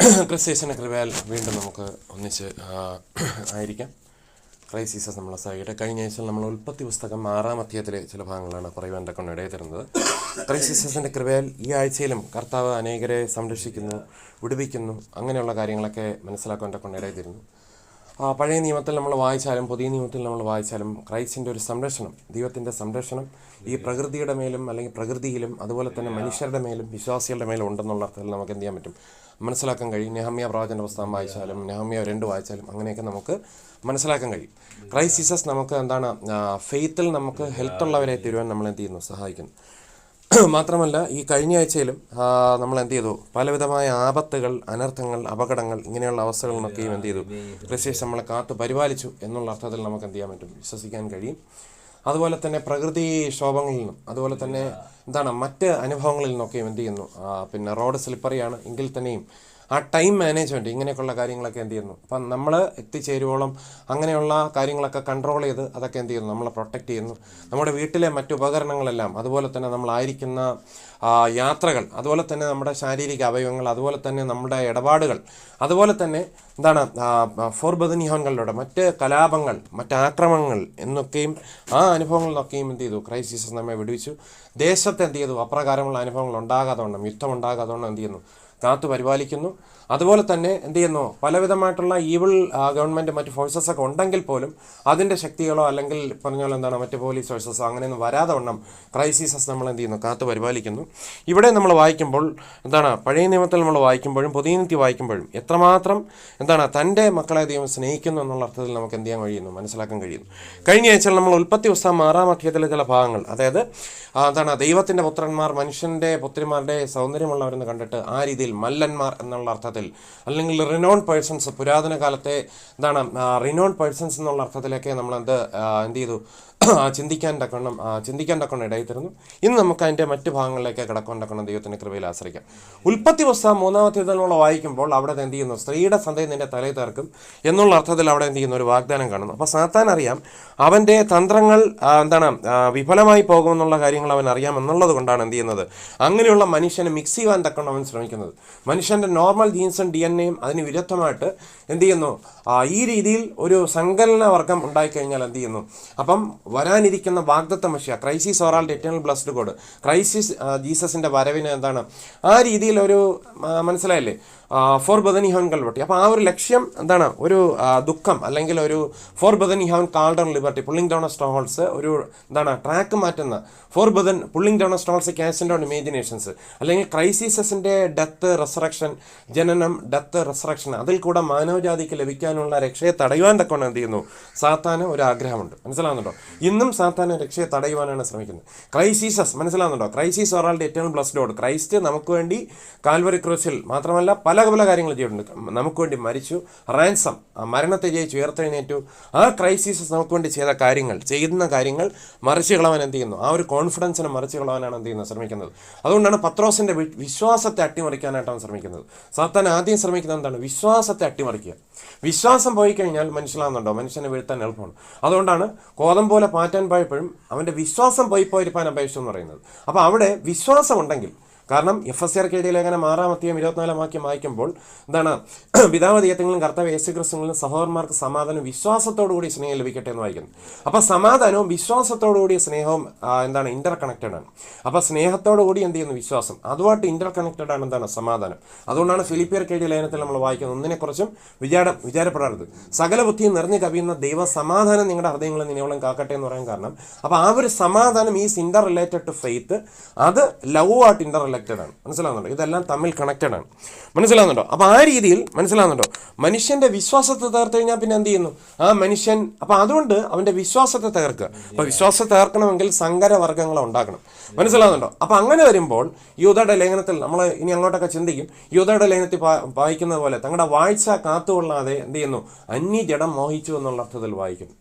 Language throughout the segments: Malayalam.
ക്രിസ്തീശൻ്റെ കൃപയാൽ വീണ്ടും നമുക്ക് ഒന്നിച്ച് ആയിരിക്കാം. ക്രൈസിസസ് നമ്മളെ സഹായിക്കട്ടെ. കഴിഞ്ഞ ആഴ്ച നമ്മൾ ഉൽപ്പത്തി പുസ്തകം 6-ാം അധ്യായത്തിലെ ചില ഭാഗങ്ങളാണ് പറയുവാൻ കൊണ്ട് ഇടയിൽ തരുന്നത്. ക്രൈസിസസിൻ്റെ കൃപയാൽ ഈ ആഴ്ചയിലും കർത്താവ് അനേകരെ സംരക്ഷിക്കുന്നു, വിടുവിക്കുന്നു, അങ്ങനെയുള്ള കാര്യങ്ങളൊക്കെ മനസ്സിലാക്കാൻ കൊണ്ട് ഇടയിൽ തരുന്നു. പഴയ നിയമത്തിൽ നമ്മൾ വായിച്ചാലും പുതിയ നിയമത്തിൽ നമ്മൾ വായിച്ചാലും ക്രൈസ്റ്റിൻ്റെ ഒരു സംരക്ഷണം, ദൈവത്തിൻ്റെ സംരക്ഷണം ഈ പ്രകൃതിയുടെ മേലും അല്ലെങ്കിൽ പ്രകൃതിയിലും അതുപോലെ തന്നെ മനുഷ്യരുടെ മേലും വിശ്വാസികളുടെ മേലും ഉണ്ടെന്നുള്ള അർത്ഥത്തിൽ നമുക്ക് എന്ത് ചെയ്യാൻ പറ്റും, മനസ്സിലാക്കാൻ കഴിയും. നെഹമ്യ പ്രവചന പുസ്തകം വായിച്ചാലും നെഹമ്യ 2 വായിച്ചാലും അങ്ങനെയൊക്കെ നമുക്ക് മനസ്സിലാക്കാൻ കഴിയും. ക്രൈസിസസ് നമുക്ക് എന്താണ്, ഫെയ്ത്തിൽ നമുക്ക് ഹെൽത്തുള്ളവരെ തരുവാൻ നമ്മൾ എന്ത് ചെയ്യുന്നു, സഹായിക്കുന്നു. മാത്രമല്ല ഈ കഴിഞ്ഞ ആഴ്ചയിലും നമ്മൾ എന്ത് ചെയ്തു, പലവിധമായ ആപത്തുകൾ, അനർത്ഥങ്ങൾ, അപകടങ്ങൾ, ഇങ്ങനെയുള്ള അവസ്ഥകളിൽ നിന്നൊക്കെയും എന്ത് ചെയ്തു, ക്രിസ്ത്യസ് നമ്മളെ കാത്തു പരിപാലിച്ചു എന്നുള്ള അർത്ഥത്തിൽ നമുക്ക് എന്ത് ചെയ്യാൻ പറ്റും, വിശ്വസിക്കാൻ കഴിയും. അതുപോലെ തന്നെ പ്രകൃതി ക്ഷോഭങ്ങളിൽ നിന്നും അതുപോലെ തന്നെ എന്താണ് മറ്റ് അനുഭവങ്ങളിൽ നിന്നൊക്കെയും എന്ത് ചെയ്യുന്നു, പിന്നെ റോഡ് സ്ലിപ്പറിയാണ് എങ്കിൽ തന്നെയും ആ ടൈം മാനേജ്മെൻറ്റ് ഇങ്ങനെയൊക്കെയുള്ള കാര്യങ്ങളൊക്കെ എന്ത് ചെയ്യുന്നു. അപ്പം നമ്മൾ എത്തിച്ചേരുവോളം അങ്ങനെയുള്ള കാര്യങ്ങളൊക്കെ കൺട്രോൾ ചെയ്ത് അതൊക്കെ എന്ത് ചെയ്യുന്നു, നമ്മളെ പ്രൊട്ടക്റ്റ് ചെയ്യുന്നു. നമ്മുടെ വീട്ടിലെ മറ്റു ഉപകരണങ്ങളെല്ലാം, അതുപോലെ തന്നെ നമ്മളായിരിക്കുന്ന യാത്രകൾ, അതുപോലെ തന്നെ നമ്മുടെ ശാരീരിക അവയവങ്ങൾ, അതുപോലെ തന്നെ നമ്മുടെ ഇടപാടുകൾ, അതുപോലെ തന്നെ എന്താണ് ഫോർബദനിഹോൻകളിലൂടെ മറ്റ് കലാപങ്ങൾ, മറ്റാക്രമണങ്ങൾ എന്നൊക്കെയും ആ അനുഭവങ്ങളിൽ നിന്നൊക്കെയും എന്ത് ചെയ്തു, ക്രൈസിസ് നമ്മെ വിടുവിച്ചു. ദേശത്ത് എന്ത് ചെയ്തു, അപ്രകാരമുള്ള അനുഭവങ്ങൾ ഉണ്ടാകാതെ വണ്ണം, യുദ്ധം ഉണ്ടാകാതെ വണ്ണം എന്ത് ചെയ്യുന്നു, കാത്തു പരിപാലിക്കുന്നു. അതുപോലെ തന്നെ എന്ത് ചെയ്യുന്നു, പലവിധമായിട്ടുള്ള ഈവിൾ ഗവൺമെൻറ് മറ്റ് ഫോഴ്സസൊക്കെ ഉണ്ടെങ്കിൽ പോലും അതിൻ്റെ ശക്തികളോ അല്ലെങ്കിൽ പറഞ്ഞാൽ എന്താണ് മറ്റ് പോലീസ് ഫോഴ്സസോ അങ്ങനെയൊന്നും വരാതെ വണ്ണം ക്രൈസിസസ് നമ്മൾ എന്ത് ചെയ്യുന്നു, കാത്തു പരിപാലിക്കുന്നു. ഇവിടെ നമ്മൾ വായിക്കുമ്പോൾ എന്താണ്, പഴയ നിയമത്തിൽ നമ്മൾ വായിക്കുമ്പോഴും പുതിയ നിയമത്തിൽ വായിക്കുമ്പോഴും എത്രമാത്രം എന്താണ് തൻ്റെ മക്കളെ ദൈവം സ്നേഹിക്കുന്നു എന്നുള്ള അർത്ഥത്തിൽ നമുക്ക് എന്ത് ചെയ്യാൻ കഴിയുന്നു, മനസ്സിലാക്കാൻ കഴിയുന്നു. കഴിഞ്ഞ ആഴ്ചയിൽ നമ്മൾ ഉൽപ്പത്തി പുസ്തകം 6-ാം അധ്യായത്തിലെ ചില ഭാഗങ്ങൾ, അതായത് എന്താണ് ദൈവത്തിൻ്റെ പുത്രന്മാർ മനുഷ്യൻ്റെ പുത്രിമാരുടെ സൗന്ദര്യമുള്ളവരെന്ന് കണ്ടിട്ട് ആ രീതിയിൽ മല്ലന്മാർ എന്നുള്ള അർത്ഥത്തിൽ, അല്ലെങ്കിൽ റിനോൺ പേഴ്സൺസ്, പുരാതന കാലത്തെ എന്താണ് റിനോൺ പേഴ്സൺസ് എന്നുള്ള അർത്ഥത്തിലൊക്കെ നമ്മൾ എന്ത് ചെയ്തു, ചിന്തിക്കാൻ തക്കണം ഇടയിൽ തരുന്നു. ഇന്ന് നമുക്ക് അതിൻ്റെ മറ്റ് ഭാഗങ്ങളിലേക്ക് കിടക്കാൻ തക്കണം ദൈവത്തിൻ്റെ കൃപയിൽ ആശ്രയിക്കാം. ഉൽപ്പത്തി പുസ്തകം 3-ാം അധ്യായത്തിൽ നമ്മൾ വായിക്കുമ്പോൾ അവിടെ എന്ത് ചെയ്യുന്നു, സ്ത്രീയുടെ സന്തതി നിന്റെ തലയിൽ തീർക്കും എന്നുള്ള അർത്ഥത്തിൽ അവിടെ എന്ത് ചെയ്യുന്നു, ഒരു വാഗ്ദാനം കാണുന്നു. അപ്പോൾ സാത്താൻ അറിയാം അവൻ്റെ തന്ത്രങ്ങൾ എന്താണ് വിഫലമായി പോകുമെന്നുള്ള കാര്യങ്ങൾ അവൻ അറിയാം എന്നുള്ളത് കൊണ്ടാണ് എന്ത് ചെയ്യുന്നത്, അങ്ങനെയുള്ള മനുഷ്യനെ മിക്സ് ചെയ്യാൻ തക്കണം അവൻ ശ്രമിക്കുന്നത്. മനുഷ്യൻ്റെ നോർമൽ ജീൻസും DNA അതിന് വിരുദ്ധമായിട്ട് എന്ത് ചെയ്യുന്നു, ഈ രീതിയിൽ ഒരു സങ്കലന വർഗം ഉണ്ടായിക്കഴിഞ്ഞാൽ എന്ത് ചെയ്യുന്നു, അപ്പം വരാനിരിക്കുന്ന വാഗ്ദത്ത മെഷിയ, ക്രൈസിസ് ഓറാൾഡ് എറ്റേണൽ ബ്ലസ്ഡ് ഗോഡ്, ക്രൈസിസ് ജീസസിൻ്റെ വരവിന് എന്താണ് ആ രീതിയിൽ ഒരു മനസ്സിലായില്ലേ, ഫോർബദനിഹോൻ കൽവട്ടി. അപ്പോൾ ആ ഒരു ലക്ഷ്യം എന്താണ്, ഒരു ദുഃഖം അല്ലെങ്കിൽ ഒരു ഫോർബദനിഹോൻ കാൾഡർ liberty, pulling down strongholds, ഒരു എന്താണ് ട്രാക്ക് മാറ്റുന്ന pulling down strongholds catch down imaginations, അല്ലെങ്കിൽ ക്രൈസിസസിൻ്റെ ഡെത്ത് റിസറക്ഷൻ, ജനനം ഡെത്ത് റിസറക്ഷൻ, അതിൽ കൂടെ മാനവജാതിക്ക് ലഭിക്കാനുള്ള രക്ഷയെ തടയുവാൻ തക്കൊണ്ട് എന്ത് ചെയ്യുന്നു, സാത്താന് ഒരു ആഗ്രഹമുണ്ട്. മനസ്സിലാവുന്നുണ്ടോ? ഇന്നും സാത്താന് രക്ഷയെ തടയുവാനാണ് ശ്രമിക്കുന്നത്. ക്രൈസിസസ് മനസ്സിലാവുന്നുണ്ടോ, ക്രൈസിസ് ഓറാൾഡ് എറ്റേണൽ ബ്ലസ്ഡ് ഗോഡ്, ക്രൈസ്റ്റ് നമുക്ക് വേണ്ടി കാൽവറി ക്രൂസിൽ മാത്രമല്ല പല കാര്യങ്ങൾ ചെയ്തിട്ടുണ്ട്, നമുക്ക് വേണ്ടി മരിച്ചു, റാൻസം, മരണത്തെ ജയിച്ചു, ഉയർത്തെഴുന്നേറ്റു. ആ ക്രൈസിസസ് നമുക്ക് വേണ്ടി ചെയ്യുന്ന കാര്യങ്ങൾ മറിച്ച് കളവാൻ എന്ത് ചെയ്യുന്നു, ആ ഒരു കോൺഫിഡൻസിനെ മറിച്ച് കളവാനാണ് എന്ത് ചെയ്യുന്നത്, ശ്രമിക്കുന്നത്. അതുകൊണ്ടാണ് പത്രോസിൻ്റെ വിശ്വാസത്തെ അട്ടിമറിക്കാനായിട്ടാണ് ശ്രമിക്കുന്നത്. സാത്താൻ ആദ്യം ശ്രമിക്കുന്നത് എന്താണ്, വിശ്വാസത്തെ അട്ടിമറിക്കുക. വിശ്വാസം പോയി കഴിഞ്ഞാൽ മനസ്സിലാവുന്നുണ്ടോ, മനുഷ്യനെ വീഴ്ത്താൻ എളുപ്പമാണ്. അതുകൊണ്ടാണ് കോതം പോലെ പാറ്റാൻ പോയപ്പോഴും അവൻ്റെ വിശ്വാസം പോയിരിക്കാൻ അപേക്ഷിച്ചു എന്ന് പറയുന്നത്. അപ്പോൾ അവിടെ വിശ്വാസം ഉണ്ടെങ്കിൽ, കാരണം FSR KD ലേഖനം 6-ാം അധ്യായം 24-ാം വാക്യം വായിക്കുമ്പോൾ എന്താണ്, പിതാവ് ദൈവത്തിലും കർത്താവ് യേശുക്രിസ്തുവിലും സഹോദരന്മാർക്ക് സമാധാനം വിശ്വാസത്തോടുകൂടി സ്നേഹം ലഭിക്കട്ടെ എന്ന് വായിക്കുന്നു. അപ്പോൾ സമാധാനവും വിശ്വാസത്തോടുകൂടിയ സ്നേഹവും എന്താണ്, ഇന്റർ കണക്റ്റഡ് ആണ്. അപ്പോൾ സ്നേഹത്തോടുകൂടി എന്ത് ചെയ്യുന്നു, വിശ്വാസം, അതുമായിട്ട് ഇന്റർ കണക്റ്റഡ് ആണ് എന്താണ്, സമാധാനം. അതുകൊണ്ടാണ് ഫിലിപ്പിയർ KD ലേഖനത്തിൽ നമ്മൾ വായിക്കുന്നത്, ഒന്നിനെക്കുറിച്ചും വിചാരപ്പെടരുത്, സകല ബുദ്ധിയും നിറഞ്ഞു കവിയുന്ന ദൈവ സമാധാനം നിങ്ങളുടെ ഹൃദയങ്ങളിൽ നിന്നോളം കാക്കട്ടെ എന്ന് പറയാൻ കാരണം, അപ്പോൾ ആ ഒരു സമാധാനം is interrelated to faith, അത് ലവുമായിട്ട് ഇന്റർ ആണ്. മനസ്സിലാവുന്നുണ്ടോ? ഇതെല്ലാം തമ്മിൽ കണക്റ്റഡ് ആണ്. മനസ്സിലാവുന്നുണ്ടോ? അപ്പോൾ ആ രീതിയിൽ മനസ്സിലാവുന്നുണ്ടോ, മനുഷ്യന്റെ വിശ്വാസത്തെ തകർത്തു കഴിഞ്ഞാൽ പിന്നെ എന്ത് ചെയ്യുന്നു, ആ മനുഷ്യൻ, അപ്പോൾ അതുകൊണ്ട് അവന്റെ വിശ്വാസത്തെ തകർക്കുക. അപ്പോൾ വിശ്വാസത്തെ തകർക്കണമെങ്കിൽ സങ്കരവർഗ്ഗങ്ങളെ ഉണ്ടാക്കണം. മനസ്സിലാവുന്നുണ്ടോ? അപ്പോൾ അങ്ങനെ വരുമ്പോൾ യൂദയുടെ ലേഖനത്തിൽ നമ്മൾ ഇനി അങ്ങോട്ടൊക്കെ ചിന്തിക്കും, യൂദയുടെ ലേഖനത്തിൽ വായിക്കുന്നത് പോലെ തങ്ങളുടെ വാഴ്ച കാത്തുകൊള്ളാതെ എന്ത് ചെയ്യുന്നു, അന്യജഡം മോഹിച്ചു എന്നുള്ള അർത്ഥത്തിൽ വായിക്കുന്നു.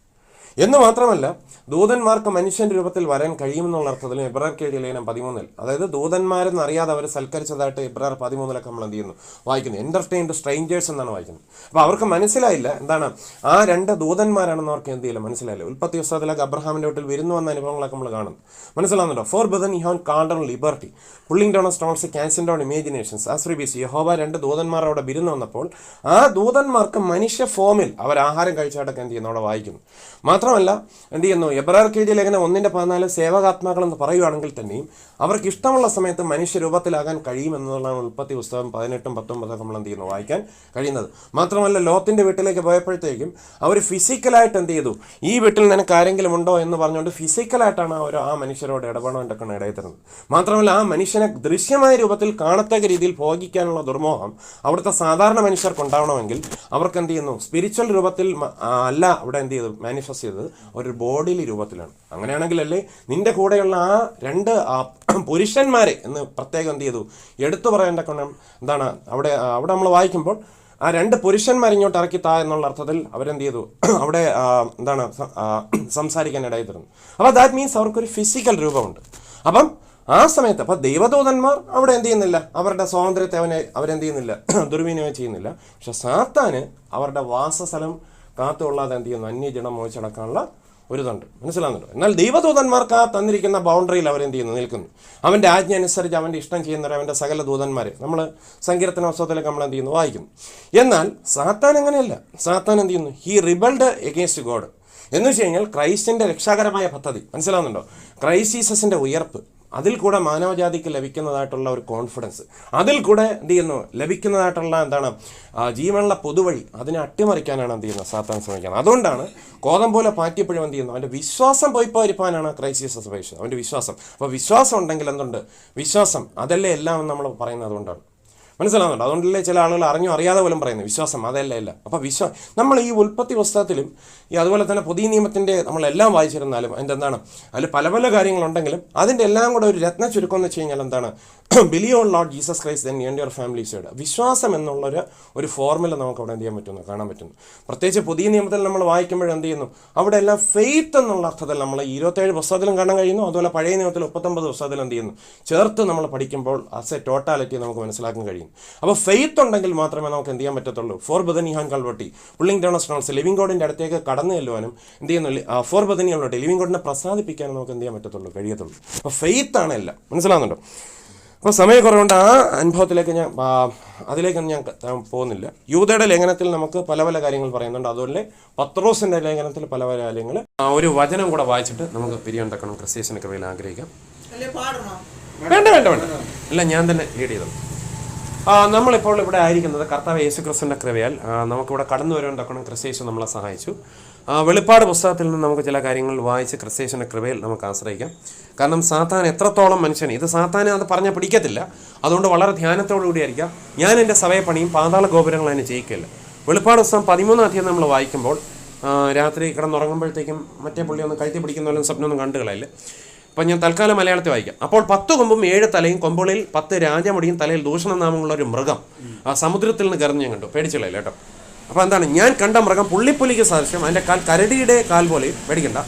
എന്ന് മാത്രമല്ല, ദൂതന്മാർക്ക് മനുഷ്യന്റെ രൂപത്തിൽ വരാൻ കഴിയുമെന്നുള്ള അർത്ഥത്തിൽ എബ്രായർക്ക് എഴുതിയ ലേഖനം 13, അതായത് ദൂതന്മാരെന്ന് അറിയാതെ അവർ സൽക്കരിച്ചതായിട്ട് എബ്രായർ 13 നമ്മൾ എന്ത് ചെയ്യുന്നു, വായിക്കുന്നു. എന്റർടൈൻഡ് സ്ട്രേഞ്ചേഴ്സ് എന്നാണ് വായിക്കുന്നത്. അപ്പോൾ അവർക്ക് മനസ്സിലായില്ല എന്താണ് ആ 2 ദൂതന്മാരാണെന്ന് അവർക്ക് എന്ത് ചെയ്യില്ല, മനസ്സിലായില്ല. ഉൽപ്പത്തി പുസ്തകത്തിലൊക്കെ അബ്രഹാമിന്റെ വീട്ടിൽ വിരുന്നു വന്ന അനുഭവങ്ങളൊക്കെ നമ്മൾ കാണുന്നു. മനസ്സിലാവുന്നുണ്ടോ? ഫോർ ബദൻ ഹി ഹാൻ called on liberty pulling down stones casting down imaginations as റിബീസ്. യഹോവ 2 ദൂതന്മാർ അവിടെ വിരുന്ന് വന്നപ്പോൾ ആ ദൂതന്മാർക്ക് മനുഷ്യ ഫോമിൽ അവർ ആഹാരം കഴിച്ചായിട്ടൊക്കെ എന്ത് ചെയ്യുന്നു, അവിടെ വായിക്കുന്നു. മാത്രമല്ല എന്ത് ചെയ്യുന്നു, എബ്രായർക്ക് എഴുതിയ ലേഖനം 1:14 സേവകാത്മാക്കളെന്ന് പറയുകയാണെങ്കിൽ തന്നെയും അവർക്ക് ഇഷ്ടമുള്ള സമയത്ത് മനുഷ്യരൂപത്തിലാകാൻ കഴിയുമെന്നുള്ളതാണ് ഉൽപ്പത്തി പുസ്തകം 18, 19 നമ്മൾ എന്ത് ചെയ്യുന്നു, വായിക്കാൻ കഴിയുന്നത്. മാത്രമല്ല, ലോത്തിന്റെ വീട്ടിലേക്ക് പോയപ്പോഴത്തേക്കും അവർ ഫിസിക്കലായിട്ട് എന്ത് ചെയ്തു, ഈ വീട്ടിൽ നിനക്ക് ആരെങ്കിലും ഉണ്ടോ എന്ന് പറഞ്ഞുകൊണ്ട് ഫിസിക്കലായിട്ടാണ് അവർ ആ മനുഷ്യരോട് ഇടപെടേണ്ടൊക്കെ ഇടയിൽ തരുന്നത്. മാത്രമല്ല, ആ മനുഷ്യനെ ദൃശ്യമായ രൂപത്തിൽ കാണത്തക്ക രീതിയിൽ ഭോഗിക്കാനുള്ള ദുർമോഹം അവിടുത്തെ സാധാരണ മനുഷ്യർക്ക് ഉണ്ടാവണമെങ്കിൽ അവർക്ക് എന്ത് ചെയ്യുന്നു, സ്പിരിച്വൽ രൂപത്തിൽ അല്ല അവിടെ എന്ത് ചെയ്തു മാനിഫെസ്റ്റ് ചെയ്തത്, ഒരു ബോഡിലി രൂപത്തിലാണ്. അങ്ങനെയാണെങ്കിലല്ലേ നിന്റെ കൂടെയുള്ള ആ 2 പുരുഷന്മാരെ എന്ന് പ്രത്യേകം എന്ത് ചെയ്തു എടുത്തു പറയേണ്ട കൊണ്ടം എന്താണ്, അവിടെ നമ്മൾ വായിക്കുമ്പോൾ ആ 2 പുരുഷന്മാർ ഇങ്ങോട്ട് ഇറക്കി താ എന്നുള്ള അർത്ഥത്തിൽ അവരെന്ത് ചെയ്തു അവിടെ എന്താണ് സംസാരിക്കാൻ ഇടയിൽ തരുന്നു. അപ്പോൾ ദാറ്റ് മീൻസ് അവർക്കൊരു ഫിസിക്കൽ രൂപമുണ്ട്. അപ്പം ആ സമയത്ത് അപ്പോൾ ദൈവദൂതന്മാർ അവിടെ എന്ത് ചെയ്യുന്നില്ല, അവരുടെ സ്വാതന്ത്ര്യത്തെ അവരെന്ത് ചെയ്യുന്നില്ല, ദുർവിനിയോഗം ചെയ്യുന്നില്ല. പക്ഷെ സാത്താന് അവരുടെ വാസസ്ഥലം കാത്തുകൊള്ളാതെ എന്ത് ചെയ്യുന്നു, അന്യജനം മോഹിച്ചടക്കാനുള്ള ഒരിതുണ്ട്. മനസ്സിലാകുന്നുണ്ടോ? എന്നാൽ ദൈവദൂതന്മാർക്ക് ആ തന്നിരിക്കുന്ന ബൗണ്ടറിയിൽ അവരെന്ത് ചെയ്യുന്നു, നിൽക്കുന്നു. അവൻ്റെ ആജ്ഞ അനുസരിച്ച് അവൻ്റെ ഇഷ്ടം ചെയ്യുന്നവർ അവൻ്റെ സകല ദൂതന്മാരെ നമ്മൾ സങ്കീർത്തന പുസ്തകത്തിലൊക്കെ നമ്മൾ എന്ത് ചെയ്യുന്നു, വായിക്കുന്നു. എന്നാൽ സാത്താൻ അങ്ങനെയല്ല. സാത്താൻ എന്ത് ചെയ്യുന്നു, ഹി റിബൽഡ് എഗെയിൻസ്റ്റ് ഗോഡ് എന്ന് വെച്ച് കഴിഞ്ഞാൽ ക്രൈസ്റ്റിൻ്റെ രക്ഷാകരമായ പദ്ധതി, മനസ്സിലാവുന്നുണ്ടോ, ക്രൈസ്റ്റ് ജീസസിൻ്റെ ഉയർപ്പ്, അതിൽ കൂടെ മാനവജാതിക്ക് ലഭിക്കുന്നതായിട്ടുള്ള ഒരു കോൺഫിഡൻസ്, അതിൽ കൂടെ എന്ത് ചെയ്യുന്നു ലഭിക്കുന്നതായിട്ടുള്ള എന്താണ് ജീവനുള്ള പൊതുവഴി, അതിനെ അട്ടിമറിക്കാനാണ് എന്ത് ചെയ്യുന്നത് സാത്താൻ ശ്രമിക്കുന്നത്. അതുകൊണ്ടാണ് കോതം പോലെ പാറ്റിയപ്പോഴും എന്ത് ചെയ്യുന്നു, അവൻ്റെ വിശ്വാസം പോയിപ്പോയിരിക്കാനാണ് ക്രൈസ്റ്റ് ജീസസ് അപേക്ഷിച്ചത്, അവൻ്റെ വിശ്വാസം. അപ്പോൾ വിശ്വാസം ഉണ്ടെങ്കിൽ എന്തുണ്ട്, വിശ്വാസം അതല്ലേ എല്ലാം എന്ന് നമ്മൾ പറയുന്നത്. അതുകൊണ്ടാണ്, മനസ്സിലാവുന്നുണ്ട്. അതുകൊണ്ടല്ലേ ചില ആളുകൾ അറിഞ്ഞോ അറിയാതെ പോലും പറയുന്നത് വിശ്വാസം അതല്ല. അപ്പോൾ നമ്മൾ ഈ ഉൽപ്പത്തി പുസ്തകത്തിലും ഈ അതുപോലെ തന്നെ പുതിയ നിയമത്തിൻ്റെ നമ്മളെല്ലാം വായിച്ചിരുന്നാലും അതിൻ്റെ എന്താണ് അതിൽ പല പല കാര്യങ്ങളുണ്ടെങ്കിലും അതിൻ്റെ എല്ലാം കൂടെ ഒരു രത്ന ചുരുക്കം എന്ന് വെച്ച് കഴിഞ്ഞാൽ എന്താണ്, believe on Lord Jesus Christ then your family side. വിശ്വാസം എന്നുള്ളൊരു ഫോർമുല നമുക്ക് അവിടെ എന്ത് ചെയ്യാൻ പറ്റുന്നു, കാണാൻ പറ്റുന്നു. പ്രത്യേകിച്ച് പുതിയ നിയമത്തിൽ നമ്മൾ വായിക്കുമ്പോൾ എന്ത് ചെയ്യുന്നു, അവിടെ എല്ലാം ഫെയ്ത്ത് എന്നുള്ള അർത്ഥത്തിൽ നമ്മൾ 27 പുസ്തകത്തിലും കാണാൻ കഴിയുന്നു. അതുപോലെ പഴയ നിയമത്തിൽ 39 പുസ്തകത്തിൽ എന്ത് ചെയ്യുന്നു ചേർത്ത് നമ്മൾ പഠിക്കുമ്പോൾ ആസ് എ ടോട്ടാലിറ്റി നമുക്ക് മനസ്സിലാക്കാൻ കഴിയും. അപ്പോൾ ഫെയ്ത്ത് ഉണ്ടെങ്കിൽ മാത്രമേ നമുക്ക് എന്ത് ചെയ്യാൻ പറ്റത്തുള്ളൂ. ഫോർ ബദനി ഹാൻ കൾവട്ടി പുള്ളിംഗ് ഡൗൺ സ്റ്റോൺസ് ലിവിംഗ് ഗോഡിൻ്റെ അടുത്തേക്ക് കടന്നു ചെല്ലുവാനും എന്ത് ചെയ്യുന്നു, ഫോർ ബദനി കൾവട്ടി ലിവിംഗ് ഗോഡിനെ പ്രസാദിപ്പിക്കാനും നമുക്ക് എന്ത് ചെയ്യാൻ പറ്റത്തുള്ളൂ, കഴിയത്തുള്ളൂ. അപ്പോൾ ഫെയ്ത്ത് ആണ് എല്ലാം, മനസ്സിലാവുന്നുണ്ടോ? അപ്പോൾ സമയക്കുറവുകൊണ്ട് ആ അനുഭവത്തിലേക്ക് അതിലേക്കൊന്നും ഞാൻ പോകുന്നില്ല. യൂദയുടെ ലേഖനത്തിൽ നമുക്ക് പല പല കാര്യങ്ങൾ പറയുന്നുണ്ട്. അതുപോലെ പത്രോസിൻ്റെ ലേഖനത്തിൽ പല പല കാര്യങ്ങൾ. ഒരു വചനം കൂടെ വായിച്ചിട്ട് നമുക്ക് പിരിയുണ്ടാക്കണം. ക്രിസ്ത്യസിൻ്റെ കൃപയിൽ ആഗ്രഹിക്കാം. വേണ്ട അല്ല, ഞാൻ തന്നെ ലീഡ് ചെയ്തത്. നമ്മളിപ്പോൾ ഇവിടെ ആയിരിക്കുന്നത് കർത്താവ് യേശുക്രിസ്തുവിൻ്റെ കൃപയാൽ നമുക്കിവിടെ കടന്നു വരുവാൻ തക്കണം ക്രിസ്ത്യേശു നമ്മളെ സഹായിച്ചു. വെളിപ്പാട് പുസ്തകത്തിൽ നിന്ന് നമുക്ക് ചില കാര്യങ്ങൾ വായിച്ച് ക്രിസ്ത്യേശുവിൻ്റെ കൃപയിൽ നമുക്ക് ആശ്രയിക്കാം. കാരണം സാത്താൻ എത്രത്തോളം മനുഷ്യനെ, ഇത് സാത്താനെ അത് പറഞ്ഞാൽ പിടിക്കത്തില്ല. അതുകൊണ്ട് വളരെ ധ്യാനത്തോടു കൂടിയായിരിക്കാം. ഞാൻ എൻ്റെ സഭയെ പണിയും പാതാള ഗോപുരങ്ങൾ അതിനെ ജയിക്കില്ല. വെളിപ്പാട് പുസ്തകം 13 അധ്യായം നമ്മൾ വായിക്കുമ്പോൾ രാത്രി കിടന്നുറങ്ങുമ്പോഴത്തേക്കും മറ്റേ പുള്ളി ഒന്ന് കഴുത്തി പിടിക്കുന്ന പോലെ സ്വപ്നമൊന്നും കണ്ടുകളയില്ല. അപ്പം ഞാൻ തൽക്കാലം മലയാളത്തിൽ വായിക്കാം. അപ്പോൾ 10 കൊമ്പും 7 തലയും കൊമ്പുകളിൽ 10 രാജമുടിയും തലയിൽ ദൂഷണനാമമുള്ള ഒരു മൃഗം സമുദ്രത്തിൽ നിന്ന് കയറി ഞാൻ കണ്ടു. പേടിച്ചില്ല കേട്ടോ. അപ്പോൾ എന്താണ്, ഞാൻ കണ്ട മൃഗം പുള്ളിപ്പുലിക്ക് സാദൃശ്യം, അതിൻ്റെ കാൽ കരടിയുടെ കാൽ പോലെ, പേടിക്കണ്ട,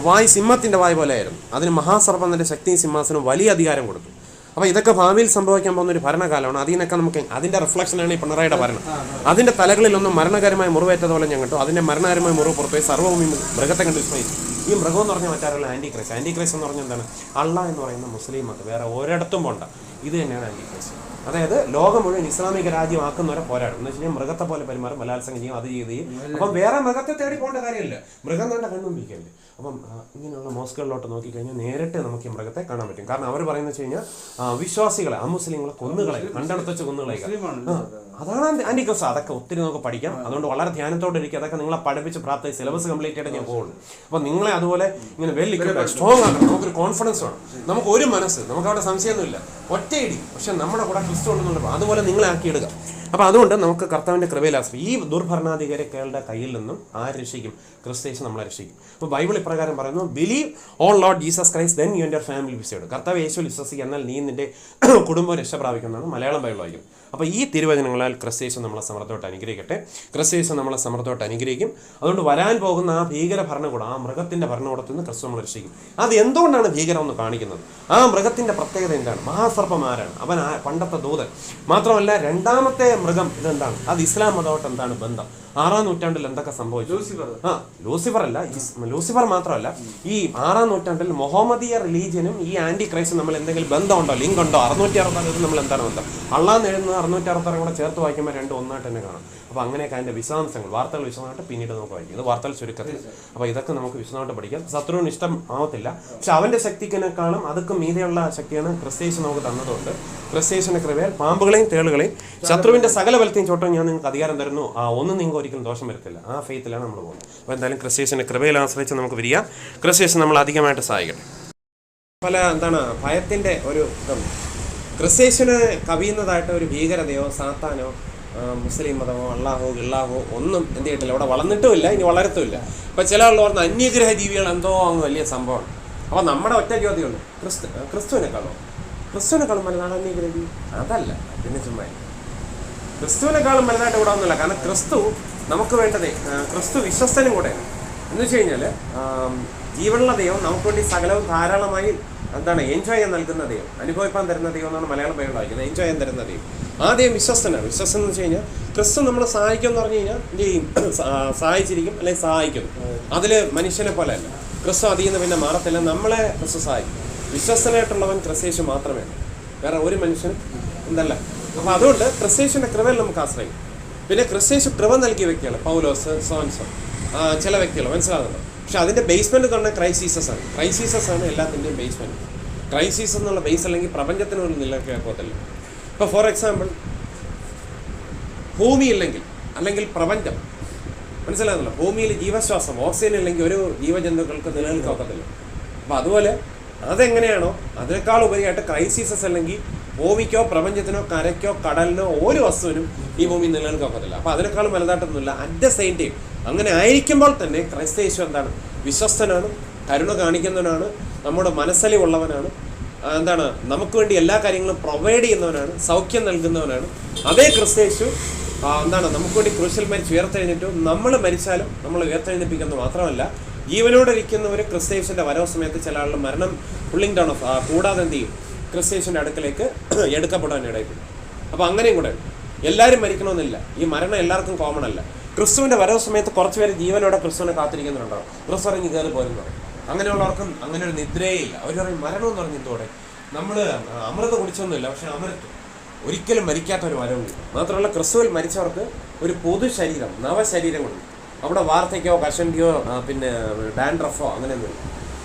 വായ് സിംഹത്തിൻ്റെ വായ് പോലെ ആയിരുന്നു. അതിന് മഹാസർപ്പത്തിൻ്റെ ശക്തിയും സിംഹാസനവും വലിയ അധികാരം കൊടുത്തു. അപ്പോൾ ഇതൊക്കെ ഭാവിയിൽ സംഭവിക്കാൻ പോകുന്ന ഒരു ഭരണകാലമാണ്. അതിനൊക്കെ നമുക്ക് അതിൻ്റെ റിഫ്ലക്ഷനാണ് ഈ പിണറായിയുടെ ഭരണം. അതിൻ്റെ തലകളിലൊന്നും മരണകരമായ മുറിവേറ്റതുപോലെ ഞാൻ കണ്ടു. അതിൻ്റെ മരണകരമായ മുറിവ് പുറത്തുപോയി സർവ്വഭൂമി മൃഗത്തെ കണ്ട് വിസ്മയിച്ചു. ഈ മൃഗം എന്ന് പറഞ്ഞാൽ മറ്റാരുള്ള ആൻറ്റിക്രൈസ്റ്റ്. ആൻറ്റിക്രൈസ്റ്റ് എന്ന് പറഞ്ഞാൽ എന്താണ്, അള്ളാ എന്ന് പറയുന്ന മുസ്ലിം മതം വേറെ ഒരിടത്തും പോണ്ട. ഇത് തന്നെയാണ് ആൻറ്റിക്രൈസ്റ്റ്. അതായത് ലോകം മുഴുവൻ ഇസ്ലാമിക രാജ്യമാക്കുന്നവരെ പോരാടും. എന്ന് വെച്ച് കഴിഞ്ഞാൽ മൃഗത്തെ പോലെ പെരുമാറും, ബലാത്സംഗം ചെയ്യും, അത് ചെയ്ത് ചെയ്യും. അപ്പം വേറെ മൃഗത്തെ തേടി പോകേണ്ട കാര്യമില്ല. മൃഗം തന്നെ കണ്ടുപിടിക്കല്ലേ. അപ്പം ഇങ്ങനെയുള്ള മോസ്കുകളിലോട്ട് നോക്കിക്കഴിഞ്ഞാൽ നേരിട്ട് നമുക്ക് ഈ മൃഗത്തെ കാണാൻ പറ്റും. കാരണം അവർ പറയുന്നത് വെച്ച് കഴിഞ്ഞാൽ വിശ്വാസികളെ, അമുസ്ലിങ്ങളെ കൊന്നുകളെ, കണ്ടെടുത്ത് വെച്ച് കൊന്നുകളെ. അതാണ് ആൻറ്റിക്രൈസ്റ്റ്. അതൊക്കെ ഒത്തിരി നമുക്ക് പഠിക്കാം. അതുകൊണ്ട് വളരെ ധ്യാനത്തോടെ ഇരിക്കും. അതൊക്കെ നിങ്ങളെ പഠിപ്പിച്ച് പ്രാപ്തി സിലബസ് കംപ്ലീറ്റ് ആയിട്ട് ഞാൻ പോകുള്ളൂ. അപ്പോൾ നിങ്ങളെ അതുപോലെ ഇങ്ങനെ സ്ട്രോങ് ആക്കണം. നമുക്കൊരു കോൺഫിഡൻസ് വേണം. നമുക്ക് ഒരു മനസ്സ്, നമുക്ക് അവിടെ സംശയമൊന്നുമില്ല, ഒറ്റയിടി. പക്ഷെ നമ്മുടെ കൂടെ ക്രിസ്തു ഉണ്ടെന്നുള്ളത് അതുപോലെ നിങ്ങളെ ആക്കിയിടുക. അപ്പോൾ അതുകൊണ്ട് നമുക്ക് കർത്താവിൻ്റെ കൃപയിൽ ആശ്രയിക്കും. ഈ ദുർഭരണാധികാരികളുടെ കയ്യിൽ നിന്നും ആര് രക്ഷിക്കും? ക്രിസ്ത്യേശു നമ്മളെ രക്ഷിക്കും. അപ്പോൾ ബൈബിൾ ഇപ്രകാരം പറയുന്നു, believe on Lord Jesus Christ then you and your family വിസൈഡ്. കർത്താവ് യേശുവിൽ വിശ്വസിക്കുക, എന്നാൽ നീ നിന്റെ കുടുംബം രക്ഷ പ്രാപിക്കുന്നതാണ് മലയാളം ബൈബിൾ വായിക്കും. അപ്പോൾ ഈ തിരുവചനങ്ങളാൽ ക്രിസ്തയേശു നമ്മളെ സമൃദ്ധമായിട്ട് അനുഗ്രഹിക്കട്ടെ. ക്രിസ്തയേശു നമ്മളെ സമൃദ്ധമായിട്ട് അനുഗ്രഹിക്കും. അതുകൊണ്ട് വരാൻ പോകുന്ന ആ ഭീകര ഭരണകൂടം, ആ മൃഗത്തിൻ്റെ ഭരണകൂടത്തിൽ നിന്ന് ക്രിസ്തു നമ്മൾ രക്ഷിക്കും. അത് എന്തുകൊണ്ടാണ് ഭീകരം എന്ന് കാണിക്കുന്നത്? ആ മൃഗത്തിൻ്റെ പ്രത്യേകത എന്താണ്? മഹാസർപ്പം ആരാണ്? അവൻ പണ്ടത്തെ ദൂതൻ. മാത്രമല്ല രണ്ടാമത്തെ മൃഗം ഇതെന്താണ്? അത് ഇസ്ലാം മതമായിട്ട് എന്താണ് ബന്ധം? 6-ാം നൂറ്റാണ്ടിൽ എന്തൊക്കെ സംഭവിച്ചു? ലൂസിഫർ അല്ല, ലൂസിഫർ മാത്രമല്ല, ഈ 6-ാം നൂറ്റാണ്ടിൽ മുഹമ്മദീയ റിലീജിയനും ഈ ആന്റി ക്രൈസ്റ്റും നമ്മൾ എന്തെങ്കിലും ബന്ധമുണ്ടോ, ലിങ്ക് ഉണ്ടോ? 666 നമ്മൾ എന്താണ് ബന്ധം? അള്ളാന്ന് എഴുതുന്നത് 666 കൂടെ ചേർത്ത് വായിക്കുമ്പോൾ രണ്ടും ഒന്നായിട്ട് തന്നെ കാണാം. അപ്പോൾ അങ്ങനെയൊക്കെ അതിൻ്റെ വിശദാംശങ്ങൾ, വാർത്തകൾ വിശദമായിട്ട് പിന്നീട് നമുക്ക് വായിക്കും. ഇത് വാർത്തകൾ ചുരുക്കത്തിൽ. അപ്പോൾ ഇതൊക്കെ നമുക്ക് വിശദമായിട്ട് പഠിക്കാം. ശത്രുവിന് ഇഷ്ടം ആവത്തില്ല, പക്ഷെ അവൻ്റെ ശക്തിക്കിനേക്കാളും അതൊക്കെ മീതെയുള്ള ശക്തിയാണ് ക്രിസ്തയേശു നമുക്ക് തന്നതുകൊണ്ട് ക്രിസ്തയേശുവിന്റെ കൃപയാൽ പാമ്പുകളെയും തേളുകളെയും ശത്രുവിന്റെ സകല ബലത്തെയും ചോട്ടം ഞാൻ നിങ്ങൾക്ക് അധികാരം തരുന്നു, ഒന്നും നിങ്ങൾക്ക് ഒരിക്കലും ദോഷം വരത്തില്ല. ആ ഫെയ്ത്തിലാണ് നമ്മൾ പോകുന്നത്. അപ്പോൾ എന്തായാലും ക്രിസ്തയേശുവിന്റെ കൃപയിൽ ആശ്രയിച്ച് നമുക്ക് വിരിയാം. ക്രിസ്തയേശു നമ്മൾ അധികമായിട്ട് സഹായിക്കട്ടെ. പല ഭയത്തിന്റെ ഒരു ഇതുണ്ട്. ക്രിസ്തയേശുവിനെ കവിയുന്നതായിട്ട് ഒരു ഭീകരതയോ സാത്താനോ മുസ്ലിം മതമോ അള്ളാഹോ ഗിള്ളാഹോ ഒന്നും എന്ത് ചെയ്തിട്ടില്ല, ഇവിടെ വളർന്നിട്ടുമില്ല, ഇനി വളരത്തുമില്ല. ഇപ്പം ചില ആളുകൾ പറഞ്ഞ അന്യഗ്രഹ ജീവികൾ എന്തോ അങ്ങ് വലിയ സംഭവമാണ്. അപ്പോൾ നമ്മുടെ ഒറ്റ ചോദ്യമുണ്ട്, ക്രിസ്തുവിനെക്കാളും വലുതാണ് അന്യഗ്രഹ ജീവി? അതല്ല, പിന്നെ ചുമ്മാ ക്രിസ്തുവിനെക്കാളും വലുതായിട്ട് ഇവിടെ ഒന്നുമില്ല. കാരണം ക്രിസ്തു നമുക്ക് വേണ്ടതേ, ക്രിസ്തു വിശ്വസ്തനും കൂടെയാണ്. എന്ന് വെച്ച് കഴിഞ്ഞാൽ ജീവനുള്ള ദൈവം നമുക്ക് വേണ്ടി സകലവും ധാരാളമായി എൻജോയ് ചെയ്യാൻ നൽകുന്ന ദൈവം, അനുഭവിക്കാൻ തരുന്ന ദൈവം എന്നാണ് മലയാളം ബൈബിൾ വായിക്കുന്നത്. എൻജോയ് ചെയ്യാൻ തരുന്ന ദൈവം. ആ ദൈവം വിശ്വസ്തനാണ്. വിശ്വസ്തൻ എന്ന് വെച്ച് കഴിഞ്ഞാൽ ക്രിസ്തു നമ്മളെ സഹായിക്കും എന്ന് പറഞ്ഞു കഴിഞ്ഞാൽ എന്ത് ചെയ്യും? സഹായിച്ചിരിക്കും, അല്ലെങ്കിൽ സഹായിക്കുന്നു. അതിൽ മനുഷ്യനെ പോലെ അല്ല. ക്രിസ്തു അതിൽ നിന്ന് പിന്നെ മാറത്തില്ല, നമ്മളെ ക്രിസ്തു സഹായിക്കും. വിശ്വസ്തനായിട്ടുള്ളവൻ ക്രിസ്തയേശു മാത്രമേ, വേറെ ഒരു മനുഷ്യനും എന്തല്ല. അപ്പോൾ അതുകൊണ്ട് ക്രിസ്തയേശുവിൻ്റെ കൃപയിൽ നമുക്ക് ആശ്രയിക്കും. പിന്നെ ക്രിസ്തയേശു കൃപ നൽകിയ വ്യക്തികൾ, പൗലോസ്, സോൻസോ, ചില വ്യക്തികൾ, മനസ്സിലാകുന്നുണ്ടോ? പക്ഷെ അതിൻ്റെ ബേസ്മെൻറ്റ് തന്നെ ക്രൈസ്റ്റ് ജീസസ് ആണ്. ക്രൈസ്റ്റ് ജീസസ് ആണ് എല്ലാത്തിൻ്റെയും ബേസ്മെൻറ്റ്. ക്രൈസ്റ്റ് ജീസസ് എന്നുള്ള ബേസ് അല്ലെങ്കിൽ പ്രപഞ്ചത്തിന് ഒരു നിലനിൽക്കത്തില്ല. ഇപ്പോൾ ഫോർ എക്സാമ്പിൾ, ഭൂമി ഇല്ലെങ്കിൽ അല്ലെങ്കിൽ പ്രപഞ്ചം, മനസ്സിലാകുന്നില്ല, ഭൂമിയിൽ ജീവശ്വാസം, ഓക്സിജൻ ഇല്ലെങ്കിൽ ഒരു ജീവജന്തുക്കൾക്ക് നിലനിൽക്കത്തില്ല. അപ്പോൾ അതുപോലെ അതെങ്ങനെയാണോ അതിനേക്കാൾ ഉപരിയായിട്ട് ക്രൈസ്റ്റ് ജീസസ് അല്ലെങ്കിൽ ഭൂമിക്കോ പ്രപഞ്ചത്തിനോ കരയ്ക്കോ കടലിനോ ഒരു വസ്തുവിനും ഈ ഭൂമി നിലനിൽക്കത്തില്ല. അപ്പോൾ അതിനേക്കാളും വലുതായിട്ടൊന്നുമില്ല. അറ്റ് ദ സെയിം ടൈം അങ്ങനെ ആയിരിക്കുമ്പോൾ തന്നെ ക്രിസ്തയേശു വിശ്വസ്തനാണ്, കരുണ കാണിക്കുന്നവനാണ്, നമ്മുടെ മനസ്സലിവുള്ളവനാണ്, നമുക്ക് വേണ്ടി എല്ലാ കാര്യങ്ങളും പ്രൊവൈഡ് ചെയ്യുന്നവനാണ്, സൗഖ്യം നൽകുന്നവനാണ്. അതേ ക്രിസ്തയേശു നമുക്ക് വേണ്ടി ക്രൂശിൽ മരിച്ച് ഉയർത്തെഴുന്നേറ്റു. നമ്മൾ മരിച്ചാലും നമ്മൾ ഉയർത്തെഴുന്നേൽപ്പിക്കുന്നത് മാത്രമല്ല, ജീവനോടെ ഇരിക്കുന്നവർ ക്രിസ്തയേശുവിൻ്റെ വരവ് സമയത്ത് ചില ആളുടെ മരണം പുള്ളിങ് ഡൗൺ ഓഫ് കൂടാതെ എന്ത് ചെയ്യും? ക്രിസ്തയേശുവിൻ്റെ അടുക്കലേക്ക് എടുക്കപ്പെടാൻ ഇടയില്ല. അപ്പോൾ അങ്ങനെയും കൂടെ എല്ലാവരും മരിക്കണമെന്നില്ല. ഈ മരണം എല്ലാവർക്കും കോമൺ അല്ല. ക്രിസ്തുവിൻ്റെ വരവ് സമയത്ത് കുറച്ച് പേര് ജീവനോടെ ക്രിസ്തുവിനെ കാത്തിരിക്കുന്നുണ്ടാവും. ക്രിസ്തു പറഞ്ഞ് കയറി പോരുന്നു. അങ്ങനെയുള്ളവർക്കും അങ്ങനെ ഒരു നിദ്രയേ ഇല്ല. അവർ പറയും മരണം എന്ന് പറഞ്ഞതോടെ നമ്മൾ അമൃത കുടിച്ചൊന്നുമില്ല, പക്ഷെ അമൃത് ഒരിക്കലും മരിക്കാത്ത ഒരു വരവും. മാത്രമല്ല ക്രിസ്തുവിൽ മരിച്ചവർക്ക് ഒരു പൊതു ശരീരം, നവശരീരം കൊണ്ട് അവിടെ വാർദ്ധക്യോ കഷണ്ടിയോ പിന്നെ ഡാൻഡ്രഫോ അങ്ങനെയൊന്നുമില്ല.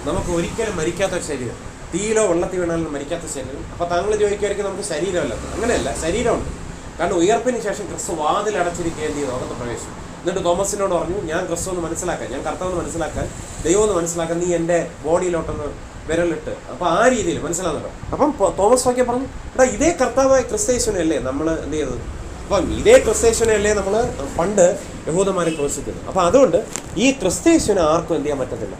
നമുക്ക് ഒരിക്കലും മരിക്കാത്ത ഒരു ശരീരം, തീയിലോ വെള്ളത്തിൽ വീണാലും മരിക്കാത്ത ശരീരം. അപ്പോൾ താങ്കൾ ചോദിക്കുമായിരിക്കും നമുക്ക് ശരീരമല്ല. അങ്ങനെയല്ല, ശരീരമുണ്ട്. കാരണം ഉയർപ്പിന് ശേഷം ക്രിസ്തു വാതിലടച്ചിരിക്കുകയും ചെയ്തു ലോകത്ത് പ്രവേശിച്ചു. എന്നിട്ട് തോമസിനോട് പറഞ്ഞു, ഞാൻ ക്രിസ്തു എന്ന് മനസ്സിലാക്കാൻ, ഞാൻ കർത്താവെന്ന് മനസ്സിലാക്കാൻ, ദൈവം എന്ന് മനസ്സിലാക്കാൻ നീ എൻ്റെ ബോഡിയിലോട്ടൊന്ന് വിരലിട്ട്. അപ്പോൾ ആ രീതിയിൽ മനസ്സിലാകുന്നുണ്ടോ? അപ്പം തോമസ് വാക്യം പറഞ്ഞു, എടാ ഇതേ കർത്താവായ ക്രിസ്തയേശുവിനല്ലേ നമ്മൾ എന്ത് ചെയ്തത്? അപ്പം ഇതേ ക്രിസ്തയേശുവിനല്ലേ നമ്മൾ പണ്ട് യഹൂദന്മാരെ ക്രൂശിക്കുന്നത്. അപ്പോൾ അതുകൊണ്ട് ഈ ക്രിസ്തയേശുവിനെ ആർക്കും എന്ത് ചെയ്യാൻ പറ്റത്തില്ല.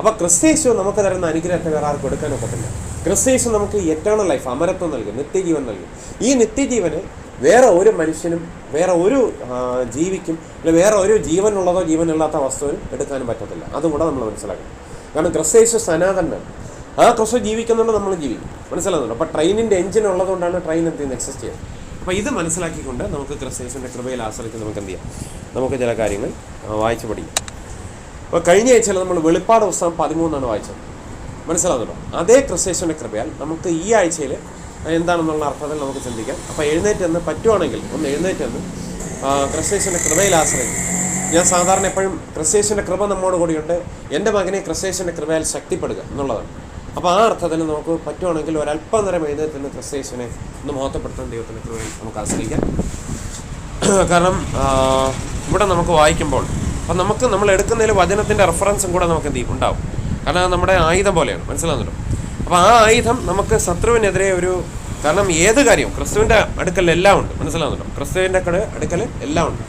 അപ്പോൾ ക്രിസ്തയേശു നമുക്ക് തരുന്ന അനുഗ്രഹത്തെ വേറെ ആർക്കും എടുക്കാൻ ഒക്കത്തില്ല. ക്രിസ്തയേശു നമുക്ക് എറ്റേണൽ ലൈഫ്, അമരത്വം നൽകും, നിത്യജീവൻ നൽകും. ഈ നിത്യജീവന് വേറെ ഒരു മനുഷ്യനും വേറെ ഒരു ജീവിക്കും വേറെ ഒരു ജീവനുള്ളതോ ജീവനില്ലാത്ത വസ്തുവിനും എടുക്കാനും പറ്റത്തില്ല. അതും കൂടെ നമ്മൾ മനസ്സിലാക്കണം. കാരണം ക്രിസ്തയേശു സനാതനാണ്. ആ ക്രിസ്തു ജീവിക്കുന്നുണ്ട്, നമ്മൾ ജീവിക്കും. മനസ്സിലാകുന്നുണ്ട്. അപ്പോൾ ട്രെയിനിൻ്റെ എഞ്ചിൻ ഉള്ളതുകൊണ്ടാണ് ട്രെയിൻ എന്ത് ചെയ്യുന്നത്, എക്സിസ്റ്റ് ചെയ്യുന്നത്. അപ്പോൾ ഇത് മനസ്സിലാക്കിക്കൊണ്ട് നമുക്ക് ക്രിസ്തയേശുവിൻ്റെ കൃപയിൽ ആശ്രയിച്ച് നമുക്ക് എന്ത് ചെയ്യാം, നമുക്ക് ചില കാര്യങ്ങൾ വായിച്ച് പഠിക്കാം. അപ്പോൾ കഴിഞ്ഞ ആഴ്ചയിൽ നമ്മൾ വെളിപ്പാട് പുസ്തകം 13 വായിച്ചത്. മനസ്സിലാകുന്നുണ്ടോ? അതേ ക്രിസ്തയേശുവിൻ്റെ കൃപയാൽ നമുക്ക് ഈ ആഴ്ചയിൽ എന്താണെന്നുള്ള അർത്ഥത്തിൽ നമുക്ക് ചിന്തിക്കാം. അപ്പോൾ എഴുന്നേറ്റെന്ന് പറ്റുവാണെങ്കിൽ ഒന്ന് എഴുന്നേറ്റെന്ന് ക്രിസ്തയേശുവിൻ്റെ കൃപയിൽ ആശ്രയിക്കും. ഞാൻ സാധാരണ എപ്പോഴും ക്രിസ്തയേശുവിൻ്റെ കൃപ നമ്മോട് കൂടിയുണ്ട്, എൻ്റെ മകനെ ക്രിസ്തയേശുവിൻ്റെ കൃപയാൽ ശക്തിപ്പെടുക എന്നുള്ളതാണ്. അപ്പോൾ ആ അർത്ഥത്തിൽ നമുക്ക് പറ്റുവാണെങ്കിൽ ഒരല്പം നേരം എഴുന്നേറ്റെന്ന് ക്രിസ്തയേശുവിനെ ഒന്ന് മഹത്വപ്പെടുത്താൻ ദൈവത്തിൻ്റെ കൃപയിൽ നമുക്ക് ആശ്രയിക്കാം. കാരണം ഇവിടെ നമുക്ക് വായിക്കുമ്പോൾ അപ്പം നമ്മൾ എടുക്കുന്നതിൽ വചനത്തിൻ്റെ റെഫറൻസും കൂടെ നമുക്ക് എന്ത് ചെയ്യും ഉണ്ടാവും. കാരണം നമ്മുടെ ആയുധം പോലെയാണ്. മനസ്സിലാകുന്നുണ്ടോ? അപ്പോൾ ആ ആയുധം നമുക്ക് ശത്രുവിനെതിരെ കാരണം ഏത് കാര്യവും ക്രിസ്തുവിൻ്റെ അടുക്കൽ എല്ലാം ഉണ്ട്. മനസ്സിലാകുന്നുണ്ടോ? ക്രിസ്തുവിൻ്റെ അടുക്കൽ എല്ലാം ഉണ്ട്.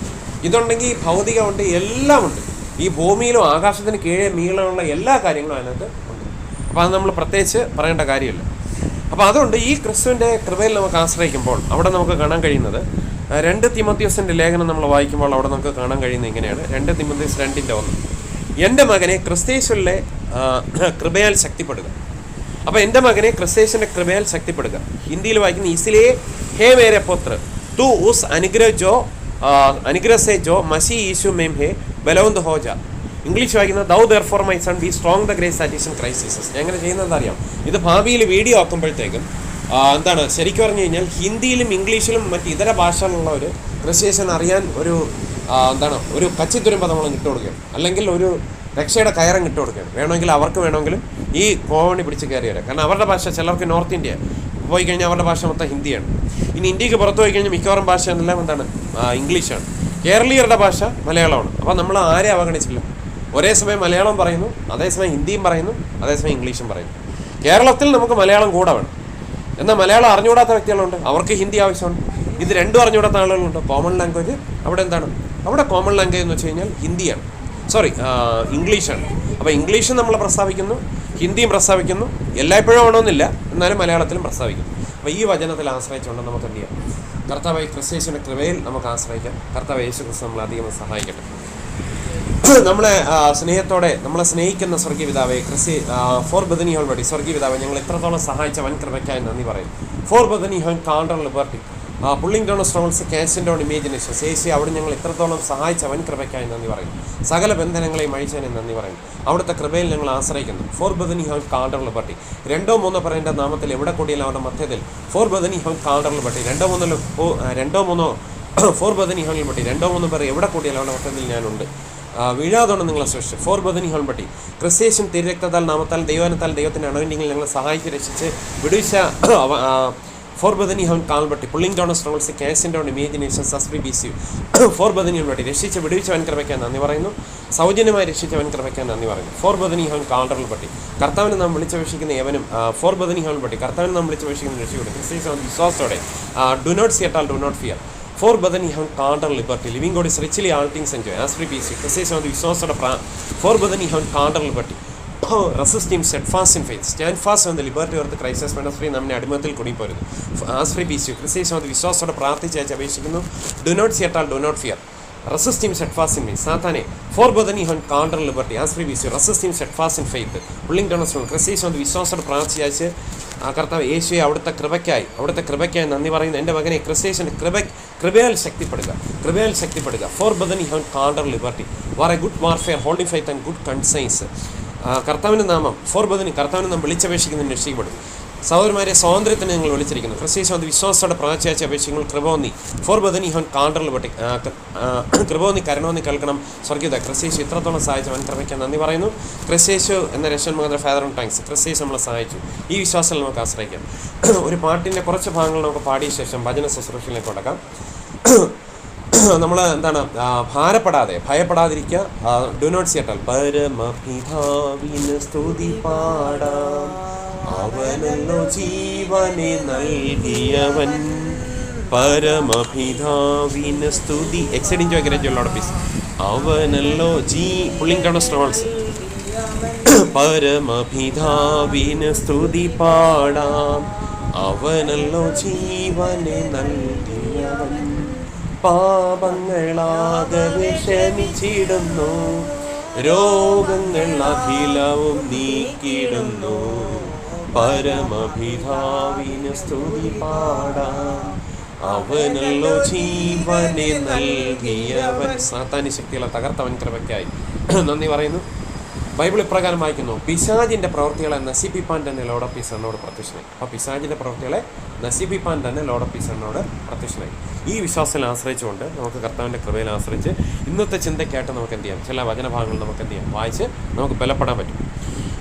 ഇതുണ്ടെങ്കിൽ ഭൗതികമുണ്ട്, എല്ലാം ഉണ്ട്. ഈ ഭൂമിയിലും ആകാശത്തിന് കീഴേ നീളമുള്ള എല്ലാ കാര്യങ്ങളും അതിനകത്ത് ഉണ്ട്. അപ്പോൾ അത് നമ്മൾ പ്രത്യേകിച്ച് പറയേണ്ട കാര്യമില്ല. അപ്പോൾ അപ്പോൾ അതുകൊണ്ട് ഈ ക്രിസ്തുവിൻ്റെ കൃപയിൽ നമുക്ക് ആശ്രയിക്കുമ്പോൾ അവിടെ നമുക്ക് കാണാൻ കഴിയുന്നത് 2 തിമോത്തിയോസിൻ്റെ ലേഖനം നമ്മൾ വായിക്കുമ്പോൾ അവിടെ നമുക്ക് കാണാൻ കഴിയുന്നത് ഇങ്ങനെയാണ്. 2 തിമോത്തിയോസ് 2:1. എൻ്റെ മകനെ ക്രിസ്തയേശുവിലെ കൃപയാൽ ശക്തിപ്പെടുക. അപ്പോൾ എൻ്റെ മകനെ ക്രിസ്തയേശുവിൻ്റെ കൃപയാൽ ശക്തിപ്പെടുക. ഹിന്ദിയിൽ വായിക്കുന്ന ഇസിലേ ഹേ മേരെ പുത്ര തൂ ഉസ് അനുഗ്രഹ സേ ജോ മസി യീശു മേം ഹേ ബലവന്ത് ഹോ ജാ. ഇംഗ്ലീഷ് വായിക്കുന്നത് thou therefore my son B strong the grace that is in Christ Jesus. ഞാൻ എങ്ങനെ ചെയ്യുന്നത് അറിയാം. ഇത് ഭാവിയിൽ വീഡിയോ ആക്കുമ്പോഴത്തേക്കും എന്താണ് ശരിക്കും പറഞ്ഞു കഴിഞ്ഞാൽ ഹിന്ദിയിലും ഇംഗ്ലീഷിലും മറ്റ് ഇതര ഭാഷകളിലുള്ളവർ ക്രിസ്തയേശുവിനെ അറിയാൻ ഒരു കച്ചിത്തുരുമ്പ് നമ്മൾ ഇട്ടുകൊടുക്കുകയാണ്, അല്ലെങ്കിൽ ഒരു രക്ഷയുടെ കയറും ഇട്ടുകൊടുക്കുകയാണ്. വേണമെങ്കിലും ഈ കോവണി പിടിച്ച് കയറി വരാം. കാരണം അവരുടെ ഭാഷ ചിലർക്ക് നോർത്ത് ഇന്ത്യ പോയി കഴിഞ്ഞാൽ അവരുടെ ഭാഷ മൊത്തം ഹിന്ദിയാണ്. ഇനി ഇന്ത്യക്ക് പുറത്ത് പോയി കഴിഞ്ഞാൽ മിക്കവാറും ഭാഷ എല്ലാം ഇംഗ്ലീഷാണ്. കേരളീയരുടെ ഭാഷ മലയാളമാണ്. അപ്പോൾ നമ്മൾ ആരെ അവഗണിച്ചില്ല. ഒരേ സമയം മലയാളം പറയുന്നു, അതേസമയം ഹിന്ദിയും പറയുന്നു, അതേസമയം ഇംഗ്ലീഷും പറയുന്നു. കേരളത്തിൽ നമുക്ക് മലയാളം കൂടെ വേണം. എന്നാൽ മലയാളം അറിഞ്ഞുകൂടാത്ത വ്യക്തികളുണ്ട്, അവർക്ക് ഹിന്ദി ആവശ്യമാണ്. ഇത് രണ്ടും അറിഞ്ഞുകൂടാത്ത ആളുകളുണ്ട്. കോമൺ ലാംഗ്വേജ് അവിടെ കോമൺ ലാംഗ്വേജ് എന്ന് വെച്ച് കഴിഞ്ഞാൽ ഹിന്ദിയാണ്, ഇംഗ്ലീഷാണ്. അപ്പോൾ ഇംഗ്ലീഷും നമ്മൾ പ്രസ്താവിക്കുന്നു, ഹിന്ദിയും പ്രസ്താവിക്കുന്നു. എല്ലായ്പ്പോഴും ആണോന്നില്ല, എന്നാലും മലയാളത്തിലും പ്രസ്താവിക്കുന്നു. അപ്പോൾ ഈ വചനത്തിൽ ആശ്രയിച്ചുകൊണ്ട് നമുക്ക് എന്ത് ചെയ്യാം? കർത്താവായ ക്രിസ്തുവിൻ്റെ കൃപയിൽ നമുക്ക് ആശ്രയിക്കാം. കർത്താവ് യേശു ക്രിസ്തു നമ്മളെ അധികം സഹായിക്കട്ടെ. നമ്മളെ നമ്മളെ സ്നേഹിക്കുന്ന സ്വർഗീയ പിതാവേ, ഫോർ ബദനി ഹോൾ വഴി സ്വർഗീയ പിതാവേ, ഞങ്ങൾ എത്രത്തോളം സഹായിച്ച വൻ കൃപയ്ക്കായി നന്ദി പറയും. ഫോർ ബദനി ഹോൺ കാണ്ടർ ലിബർട്ടി പുള്ളിംഗ് ഡൗൺ സ്ട്രോൾസ് ക്യാൻസിൻ ഡൗൺ ഇമേജിനേഷൻസ് യേശു അവിടെ ഞങ്ങൾ എത്രത്തോളം സഹായിച്ച വൻ കൃപയ്ക്കായി നന്ദി പറയും. സകല ബന്ധനങ്ങളെയും അഴിച്ചതിനെ നന്ദി പറയും. അവിടുത്തെ കൃപയിൽ ഞങ്ങൾ ആശ്രയിക്കുന്നു. ഫോർ ബദനി ഹോൺ കാണ്ടർ ലിബർട്ടി 2 3 പറയേണ്ട നാമത്തിൽ എവിടെ കൂടിയാലും അവരുടെ മധ്യത്തിൽ ഫോർ ബദനി ഹോൺ കാണ്ടർ liberty 2 3 for Bethany have been liberty 2 3 പേർ എവിടെ കൂടിയാലും അവരുടെ മധ്യത്തിൽ ഞാനുണ്ട്. വീഴാതോണം നിങ്ങളെ സൃഷ്ടിച്ചു. ഫോർ ബദനി ഹോൺ പട്ടി ക്രിസ്തയേശും തിരുരക്തത്താൽ നാമത്താൽ ദൈവാനത്താൽ ദൈവത്തിൻ്റെ അണവെങ്കിൽ ഞങ്ങളെ സഹായിച്ച് രക്ഷിച്ച് വിടുവിച്ച for Bethany have been called unto pulling down strongholds ക്യാൻസിൻ down imagination as free be see for Bethany have been പട്ടി രക്ഷിച്ച് വിടുവിച്ച വൻ കൃപയ്ക്കാൻ നന്ദി പറയുന്നു. സൗജന്യമായി രക്ഷിച്ച വൻ കൃപയ്ക്കാൻ നന്ദി പറയുന്നു. ഫോർ ബദനി ഹോൺ കാണ്ടറിൽ പട്ടി കർത്താവിനെ നാം വിളിച്ചപേക്ഷിക്കുന്ന ഏവനും ഫോർ ബദനി ഹോൺ പട്ടി കർത്താവിനെ നാം വിളിച്ചപേക്ഷിക്കുന്ന രക്ഷിക്കൂടെ ക്രിസ്തീയ വിശ്വാസത്തോടെ do not fear at all, do not fear. For Bethany horn കാണ്ടർ liberty living God is richly all things enjoy as free be see ക്രിസ്തീയ വിശ്വാസത്തോടെ ഫോർ ബദനി ഹോൺ കാണ്ടർ liberty resist him steadfast in faith stand fast on the liberty of the Christ as free നമ്മെ അടിമത്തിൽ കുടുങ്ങിപ്പോരുന്നു. ആസ്പ്രി ബി സി ക്രിസ്തീയ വിശ്വാസത്തോടെ പ്രാർത്ഥിച്ച് അപേക്ഷിക്കുന്നു. Do not fear at all, do not fear. Resist him steadfast in faith സാത്താനെ ഫോർ ബദനി ഹോൺ കാണ്ടർ liberty as free be see resist him steadfast in faith pulling down stronghold ക്രിസ്തീയ വിശ്വാസത്തോടെ പ്രാർത്ഥിച്ച് കർത്താവ് യേശുവെ അവിടുത്തെ കൃപയ്ക്കായി നന്ദി പറയുന്നു. എൻ്റെ മകനെ ക്രിസ്തയേശുവിൻ്റെ കൃപയാൽ ശക്തിപ്പെടുക. ഫോർ ബദനി ഹോൺ കാണ്ടർ liberty war a good warfare holding faith and good conscience. കർത്താവിൻ്റെ നാമം ഫോർ ബദനി കർത്താവിനെ നാം വിളിച്ചപേക്ഷിക്കുന്നതിന് രക്ഷിക്കപ്പെടും. സഹോദരന്മാരെ സ്വാതന്ത്ര്യത്തിന് ഞങ്ങൾ വിളിച്ചിരിക്കുന്നു. ക്രിസ്തയേശു വിശ്വാസത്തോടെ പ്രാർത്ഥിച്ച അപേക്ഷിങ്ങൾ കൃപോന്നി ഫോർ ബദനി ഹോൺ കാണ്ടർ ലിബർട്ടി കൃപോന്നി കരുണോന്നി കേൾക്കണം സ്വർഗീയത. ക്രിസ്തയേശു ഇത്രത്തോളം സഹായിച്ച വൻ കൃപയ്ക്ക് നന്ദി പറയുന്നു. ക്രിസ്തയേശു എന്ന രക്ഷൻ മകൻ ഫാദർ ഓൺ താങ്ക്സ്. ക്രിസ്തയേശു നമ്മളെ സഹായിച്ചു. ഈ വിശ്വാസത്തിൽ നമുക്ക് ആശ്രയിക്കാം. ഒരു പാട്ടിൻ്റെ കുറച്ച് ഭാഗങ്ങൾ നമുക്ക് പാടിയ ശേഷം വചന ശുശ്രൂഷയിലേക്ക് കൊടുക്കാം. നമ്മൾ ഭയപ്പെടാതിരിക്കുക. Do not fear at all. പരമപിതാവിന് സ്തുതി പാടാം, അവനല്ലോ ജീവനെ നൽകിയവൻ. പരമപിതാവിന് സ്തുതി എക്സൈഡിങ് ജോയ്ക്കലോട് പീസ് അവനല്ലോ പുള്ളിംഗ് ഡൗൺ സ്ട്രോൾസ് പരമപിതാവിന് സ്തുതി പാടാം, അവനല്ലോ ജീവനെ നൽകിയവൻ. പാപങ്ങളാകെ ക്ഷമിച്ചിടുന്നു, രോഗങ്ങൾ അഖിലവും നീക്കിടുന്നു. പരമപിതാവിന് സ്തുതി പാടാം, അവനല്ലോ ജീവനെ നൽകിയവൻ. സാത്താന്യ ശക്തികളെ തകർത്തവൻ കൃപയ്ക്കായി നന്ദി പറയുന്നു. ബൈബിൾ ഇപ്രകാരം വായിക്കുന്നു, പിശാചിൻ്റെ പ്രവൃത്തികളെ നശിപ്പിപ്പാൻ തന്നെ ലോർഡ് ഓഫ് പീസ് എന്നോട് പ്രത്യക്ഷനായി. അപ്പോൾ പിശാചിൻ്റെ പ്രവൃത്തികളെ നശിപ്പിപ്പാൻ തന്നെ ലോർഡ് ഓഫ് പീസ് എന്നോട് പ്രത്യക്ഷനായി. ഈ വിശ്വാസത്തിൽ ആശ്രയിച്ചുകൊണ്ട് നമുക്ക് കർത്താവിൻ്റെ കൃപയിൽ ആശ്രയിച്ച് ഇന്നത്തെ ചിന്തയ്ക്കായിട്ട് നമുക്ക് എന്ത് ചെയ്യാം, ചില വചനഭാഗങ്ങൾ നമുക്ക് എന്ത് ചെയ്യാം, വായിച്ച് നമുക്ക് ബലപ്പെടാൻ പറ്റും.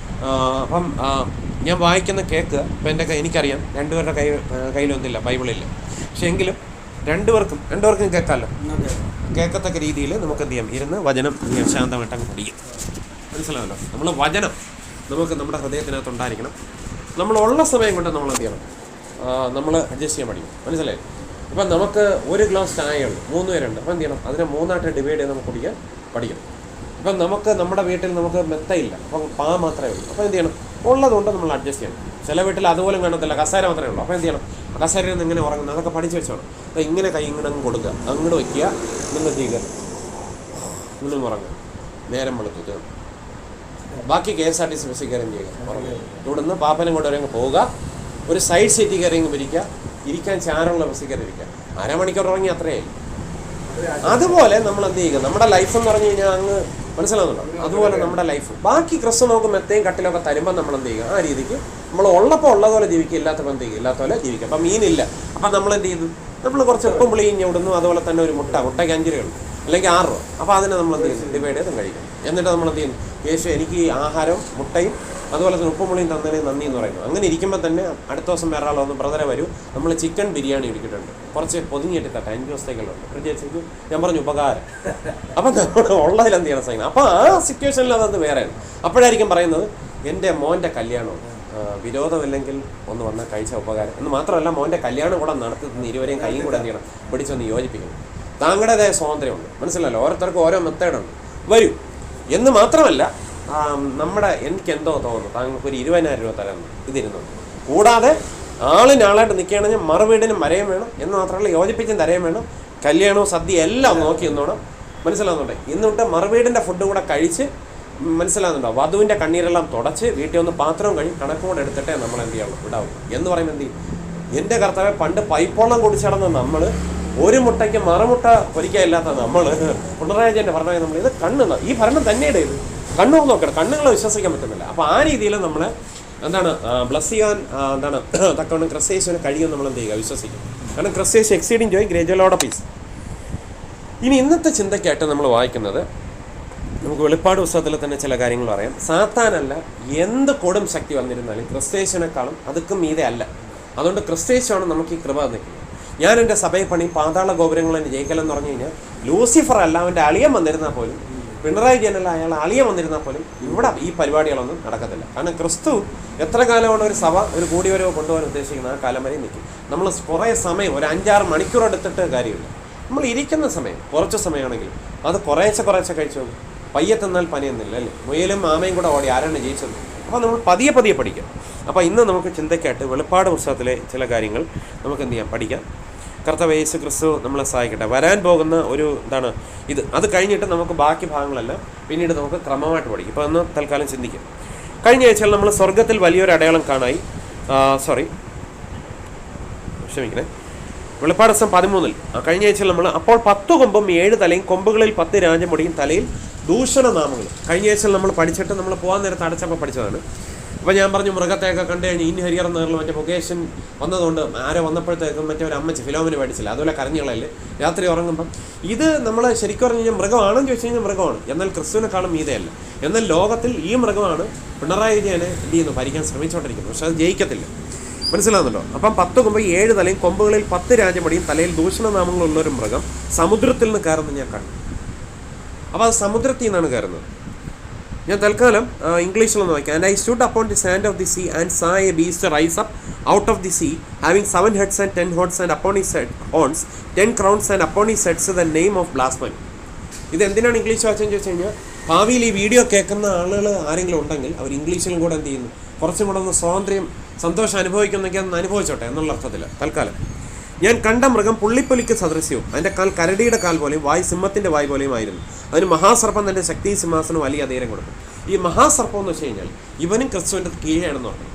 അപ്പം ഞാൻ വായിക്കുന്ന കേക്ക് ഇപ്പം എനിക്കറിയാം രണ്ടുപേരുടെ കയ്യിലൊന്നുമില്ല, ബൈബിളില്ല. പക്ഷേ എങ്കിലും രണ്ടുപേർക്കും കേൾക്കാമല്ലോ. കേൾക്കത്തക്ക രീതിയിൽ നമുക്ക് എന്ത് ചെയ്യാം, ഇരുന്ന് വചനം ശാന്തമായിട്ട് അങ്ങ് പഠിക്കും. മനസ്സിലാവല്ലോ. നമ്മൾ വചനം നമുക്ക് നമ്മുടെ ഹൃദയത്തിനകത്ത് ഉണ്ടായിരിക്കണം. നമ്മളുള്ള സമയം കൊണ്ട് നമ്മൾ എന്ത് ചെയ്യണം, നമ്മൾ അഡ്ജസ്റ്റ് ചെയ്യാൻ പഠിക്കും. മനസ്സിലായി? ഇപ്പം നമുക്ക് ഒരു ഗ്ലാസ് ചായയുണ്ട്, 3 പേരുണ്ട്. അപ്പം എന്ത് ചെയ്യണം, അതിനെ 3ആയിട്ട് ഡിവൈഡ് ചെയ്ത് നമുക്ക് കുടിക്കാൻ പഠിക്കണം. ഇപ്പം നമുക്ക് നമ്മുടെ വീട്ടിൽ നമുക്ക് മെത്തയില്ല, അപ്പം പാ മാത്രമേ ഉള്ളൂ. അപ്പോൾ എന്ത് ചെയ്യണം, ഉള്ളതുകൊണ്ട് നമ്മൾ അഡ്ജസ്റ്റ് ചെയ്യണം. ചില വീട്ടിൽ അതുപോലും കാണത്തില്ല, കസേര മാത്രമേ ഉള്ളൂ. അപ്പോൾ എന്ത് ചെയ്യണം? കസേരയിൽ നിന്ന് എങ്ങനെ ഉറങ്ങുന്നത് അതൊക്കെ പഠിച്ച് വെച്ചോണം. അപ്പോൾ ഇങ്ങനെ കൈ ഇങ്ങനെ അങ്ങ് കൊടുക്കുക, അങ്ങോട്ട് വയ്ക്കുക, നിങ്ങൾ ചെയ്യുക, ഇങ്ങനെ ഉറങ്ങുക, നേരം വെളുത്ത്. ബാക്കി KSRTC ബസ്സിൽ കയറി ചെയ്യുക, ഉറങ്ങുക. ഇവിടുന്ന് പാപ്പനം കൊണ്ട് വരെ പോവുക, ഒരു സൈഡ് സീറ്റിൽ കയറി ഇരിക്കുക, ഇരിക്കാൻ ചാരമുള്ള ബസ്സിൽ കയറി ഇരിക്കുക. അരമണിക്കൂർ ഉറങ്ങി അത്രയായി. അതുപോലെ നമ്മൾ എന്ത് ചെയ്യുക, നമ്മുടെ ലൈഫ് എന്ന് പറഞ്ഞു കഴിഞ്ഞാൽ അങ്ങ് മനസ്സിലാവുന്നുണ്ടോ? അതുപോലെ നമ്മുടെ ലൈഫ് ബാക്കി ക്രിസ്തു നമുക്ക് മെത്തയും കട്ടിലൊക്കെ തരുമ്പോൾ നമ്മൾ എന്ത് ചെയ്യുക, ആ രീതിക്ക് നമ്മൾ ഉള്ളപ്പോൾ ഉള്ളതുപോലെ ജീവിക്കുക, ഇല്ലാത്തപ്പോൾ എന്ത് ചെയ്യുക, ഇല്ലാത്തപോലെ ജീവിക്കുക. അപ്പം മീനില്ല, അപ്പം നമ്മൾ എന്ത് ചെയ്തു, നമ്മൾ കുറച്ച് ഉപ്പും പുളിയും ഇവിടുന്നു. അതുപോലെ തന്നെ ഒരു മുട്ടയ്ക്ക് 5 രൂപയുള്ളൂ, അല്ലെങ്കിൽ 6 രൂപ. അപ്പോൾ അതിനെ നമ്മൾ എന്ത് ചെയ്യും, ഡിവൈഡ് ചെയ്തും കഴിക്കും. എന്നിട്ട് നമ്മൾ എന്ത് ചെയ്യും, യേശു എനിക്ക് ഈ ആഹാരവും മുട്ടയും അതുപോലെ തന്നെ ഉപ്പും പുളിയും തന്നതിന് നന്ദി എന്ന് പറയുന്നു. അങ്ങനെ ഇരിക്കുമ്പോൾ തന്നെ അടുത്ത ദിവസം വേറെ ആളൊന്ന് ബ്രദറെ വരൂ, നമ്മൾ ചിക്കൻ ബിരിയാണി എടുക്കിയിട്ടുണ്ട്, കുറച്ച് പൊതിഞ്ഞിട്ട് തട്ടെ, 5 ദിവസത്തേക്കുള്ളുണ്ട്, ഫ്രിഡ്ജ്. ഞാൻ പറഞ്ഞു ഉപകാരം. അപ്പം നമ്മൾ ഉള്ളതിൽ എന്ത് ചെയ്യണം സൈൻ. അപ്പോൾ ആ സിറ്റുവേഷനിൽ അതത് വേറെയാണ്. അപ്പോഴായിരിക്കും പറയുന്നത് എൻ്റെ മോൻ്റെ കല്യാണമാണ്, വിരോധമില്ലെങ്കിൽ ഒന്ന് വന്നാൽ കഴിച്ച ഉപകാരം എന്ന് മാത്രമല്ല, മോൻ്റെ കല്യാണം കൂടെ നടത്തുന്ന ഇരുവരെയും കൈയും കൂടെ എന്ത് ചെയ്യണം, പിടിച്ചൊന്ന് യോജിപ്പിക്കണം. താങ്കളുടേതായ സ്വാതന്ത്ര്യമുണ്ട്, മനസ്സിലല്ലോ, ഓരോരുത്തർക്കും ഓരോ മെത്തേഡുണ്ട്, വരൂ എന്ന് മാത്രമല്ല, എനിക്കെന്തോ തോന്നുന്നു താങ്കൾക്ക് ഒരു 20,000 രൂപ തരാമെന്ന് ഇതിരുന്നുണ്ട്. കൂടാതെ ആളിനാളായിട്ട് നിൽക്കുകയാണെങ്കിൽ മറുവീടിനും വരയും വേണം എന്ന് മാത്രമല്ല, യോജിപ്പിച്ചും തരയും വേണം, കല്യാണവും സദ്യ എല്ലാം നോക്കി എന്നോണം, മനസ്സിലാകുന്നുണ്ട്. എന്നിട്ട് മറുവീടിൻ്റെ ഫുഡ് കൂടെ കഴിച്ച്, മനസ്സിലാകുന്നുണ്ടോ, വധുവിൻ്റെ കണ്ണീരെല്ലാം തുടച്ച് വീട്ടിൽ ഒന്ന് പാത്രവും കഴിയും കണക്കോടെ എടുത്തിട്ടേ നമ്മൾ എന്ത് ചെയ്യാവുള്ളൂ, വിടാവുള്ളൂ എന്ന് പറയുമ്പോൾ എന്ത് ചെയ്യും. എൻ്റെ കർത്താവെ, പണ്ട് പൈപ്പോളം കുടിച്ചടന്ന നമ്മൾ, ഒരു മുട്ടയ്ക്ക് മറുമുട്ട പൊരിക്കാനില്ലാത്ത നമ്മൾ, പിണറായി വിജയൻ്റെ ഭരണം നമ്മൾ ഇത് കണ്ണ്, ഈ ഭരണം തന്നെയുടെ ഇത് കണ്ണു നോക്കണം, കണ്ണുകളെ വിശ്വസിക്കാൻ പറ്റുന്നില്ല. അപ്പോൾ ആ രീതിയിൽ നമ്മൾ എന്താണ് ബ്ലസ് ചെയ്യാൻ തക്കവണ്ണം ക്രിസ്തേശുവിന് കഴിയും നമ്മൾ എന്ത് ചെയ്യുക, വിശ്വസിക്കും. കാരണം ക്രിസ്തേശു എക്സീഡിങ് ജോയ് ഗ്രേജലോടെ പീസ്. ഇനി ഇന്നത്തെ ചിന്തയ്ക്കായിട്ട് നമ്മൾ വായിക്കുന്നത്, നമുക്ക് വെളിപ്പാട് പുസ്തകത്തിൽ തന്നെ ചില കാര്യങ്ങൾ പറയാം. സാത്താനല്ല എന്ത് കൊടും ശക്തി വന്നിരുന്നാലും ക്രിസ്തേശുവിനേക്കാളും അതുക്കും മീതെ അല്ല. അതുകൊണ്ട് ക്രിസ്തേശുവാണ് നമുക്ക് ഈ കൃപ നിൽക്കുന്നത്. ഞാൻ എൻ്റെ സഭയെ പണി പാതാള ഗോപുരങ്ങൾ എൻ്റെ ജയിക്കലെന്ന് പറഞ്ഞു കഴിഞ്ഞാൽ, ലൂസിഫർ അല്ല അവൻ്റെ അളിയൻ വന്നിരുന്നാൽ പോലും, പിണറായി വിജയനല്ല അയാൾ അളിയൻ വന്നിരുന്നാൽ പോലും ഇവിടെ ഈ പരിപാടികളൊന്നും നടക്കത്തില്ല. കാരണം ക്രിസ്തു എത്ര കാലമാണ് ഒരു സഭ ഒരു കൂടിവരവ് കൊണ്ടുപോകാൻ ഉദ്ദേശിക്കുന്നത്, ആ കാലം വരെ നിൽക്കും. നമ്മൾ കുറേ സമയം, ഒരു 5-6 മണിക്കൂർ എടുത്തിട്ട് കാര്യമില്ല. നമ്മൾ ഇരിക്കുന്ന സമയം, കുറച്ച് സമയമാണെങ്കിലും അത് കുറേശ്ശെ കഴിച്ചു പോകും. പയ്യെ തിന്നാൽ പനിയൊന്നുമില്ല അല്ലേ, മുയലും ആമയും കൂടെ ഓടി ആരാണ് ജയിച്ചത്. അപ്പോൾ നമ്മൾ പതിയെ പഠിക്കാം. അപ്പോൾ ഇന്ന് നമുക്ക് ചിന്തയ്ക്കായിട്ട് വെളിപ്പാട് പുസ്തകത്തിലെ ചില കാര്യങ്ങൾ നമുക്ക് എന്ത് ചെയ്യാം, പഠിക്കാം. കർത്താവ് യേശു ക്രിസ്തു നമ്മളെ സഹായിക്കട്ടെ. വരാൻ പോകുന്ന ഒരു ഇത്. അത് കഴിഞ്ഞിട്ട് നമുക്ക് ബാക്കി ഭാഗങ്ങളെല്ലാം പിന്നീട് നമുക്ക് ക്രമമായിട്ട് പഠിക്കും. ഇപ്പോൾ ഒന്ന് തൽക്കാലം ചിന്തിക്കാം. കഴിഞ്ഞ ആഴ്ചയിൽ നമ്മൾ സ്വർഗത്തിൽ വലിയൊരു അടയാളം കാണായി. ക്ഷമിക്കണേ, വെളിപ്പാട് ദിവസം 13 കഴിഞ്ഞ ആഴ്ചയിൽ നമ്മൾ, അപ്പോൾ 10 കൊമ്പും 7 തലയും, കൊമ്പുകളിൽ 10 രാജമുടിയും, തലയിൽ ദൂഷണനാമങ്ങൾ. കഴിഞ്ഞ ആഴ്ചയിൽ നമ്മൾ പഠിച്ചിട്ട് നമ്മൾ പോകാൻ നേരത്ത് അടച്ചപ്പോൾ പഠിച്ചതാണ്. അപ്പോൾ ഞാൻ പറഞ്ഞു, മൃഗത്തെയൊക്കെ കണ്ടു കഴിഞ്ഞ് ഇനി ഹരിയർ നേറിൽ മറ്റേ മുകേഷൻ വന്നതുകൊണ്ട് ആരോ വന്നപ്പോഴത്തേക്കും മറ്റേ ഒരു അമ്മച്ചി ഫിലോമിന് പഠിച്ചില്ല, അതുപോലെ കരഞ്ഞുകളല്ലേ രാത്രി ഉറങ്ങുമ്പം. ഇത് നമ്മൾ ശരിക്കും പറഞ്ഞു കഴിഞ്ഞാൽ മൃഗമാണെന്ന് ചോദിച്ചു കഴിഞ്ഞാൽ മൃഗമാണ്, എന്നാൽ ക്രിസ്തുവിനെക്കാളും മീതെയല്ല. എന്നാൽ ലോകത്തിൽ ഈ മൃഗമാണ് പിണറായി വിജയനെ എന്ത് ചെയ്യുന്നു, ഭരിക്കാൻ ശ്രമിച്ചുകൊണ്ടിരിക്കുന്നത്. പക്ഷെ അത് ജയിക്കത്തില്ല, മനസ്സിലാകുന്നുണ്ടോ? അപ്പം 10 കൊമ്പ് 7 തലയും, കൊമ്പുകളിൽ 10 രാജമടിയും, തലയിൽ ദൂഷണനാമങ്ങളുള്ളൊരു മൃഗം സമുദ്രത്തിൽ നിന്ന് കയറുന്നത് ഞാൻ കണ്ടു. അപ്പോൾ അത് സമുദ്രത്തിൽ നിന്നാണ് കയറുന്നത്. ഞാൻ തൽക്കാലം ഇംഗ്ലീഷിലൊന്ന് വായിക്കാം. And I stood upon the sand of the see and saw a beast rise up out of the sea, having 7 heads and 10 horns, and upon his horns 10 crowns, and upon his heads the name of blasphemy. ഇത് എന്തിനാണ് ഇംഗ്ലീഷ് വായിച്ചതെന്ന് ചോദിച്ചു കഴിഞ്ഞാൽ, ഭാവിയിൽ ഈ വീഡിയോ കേൾക്കുന്ന ആളുകൾ ആരെങ്കിലും ഉണ്ടെങ്കിൽ അവർ ഇംഗ്ലീഷിലും കൂടെ എന്ത് ചെയ്യുന്നു, കുറച്ചും കൂടെ ഒന്ന് സ്വാതന്ത്ര്യം സന്തോഷം അനുഭവിക്കുന്നെങ്കിൽ അതൊന്ന് അനുഭവിച്ചോട്ടെ എന്നുള്ള അർത്ഥത്തിൽ. തൽക്കാലം ഞാൻ കണ്ട മൃഗം പുള്ളിപ്പൊലിക്ക് സദൃശ്യവും, അതിൻ്റെ കാൽ കരടിയുടെ കാൽ പോലെയും വായ് സിംഹത്തിൻ്റെ വായ് പോലെയും ആയിരുന്നു. അതിന് മഹാസർപ്പം തൻ്റെ ശക്തി സിംഹാസനം വലിയ അധീരം കൊടുക്കും. ഈ മഹാസർപ്പം എന്ന് വെച്ച് കഴിഞ്ഞാൽ ഇവനും ക്രിസ്തുവിൻ്റെ കീഴാണെന്ന് പറഞ്ഞു.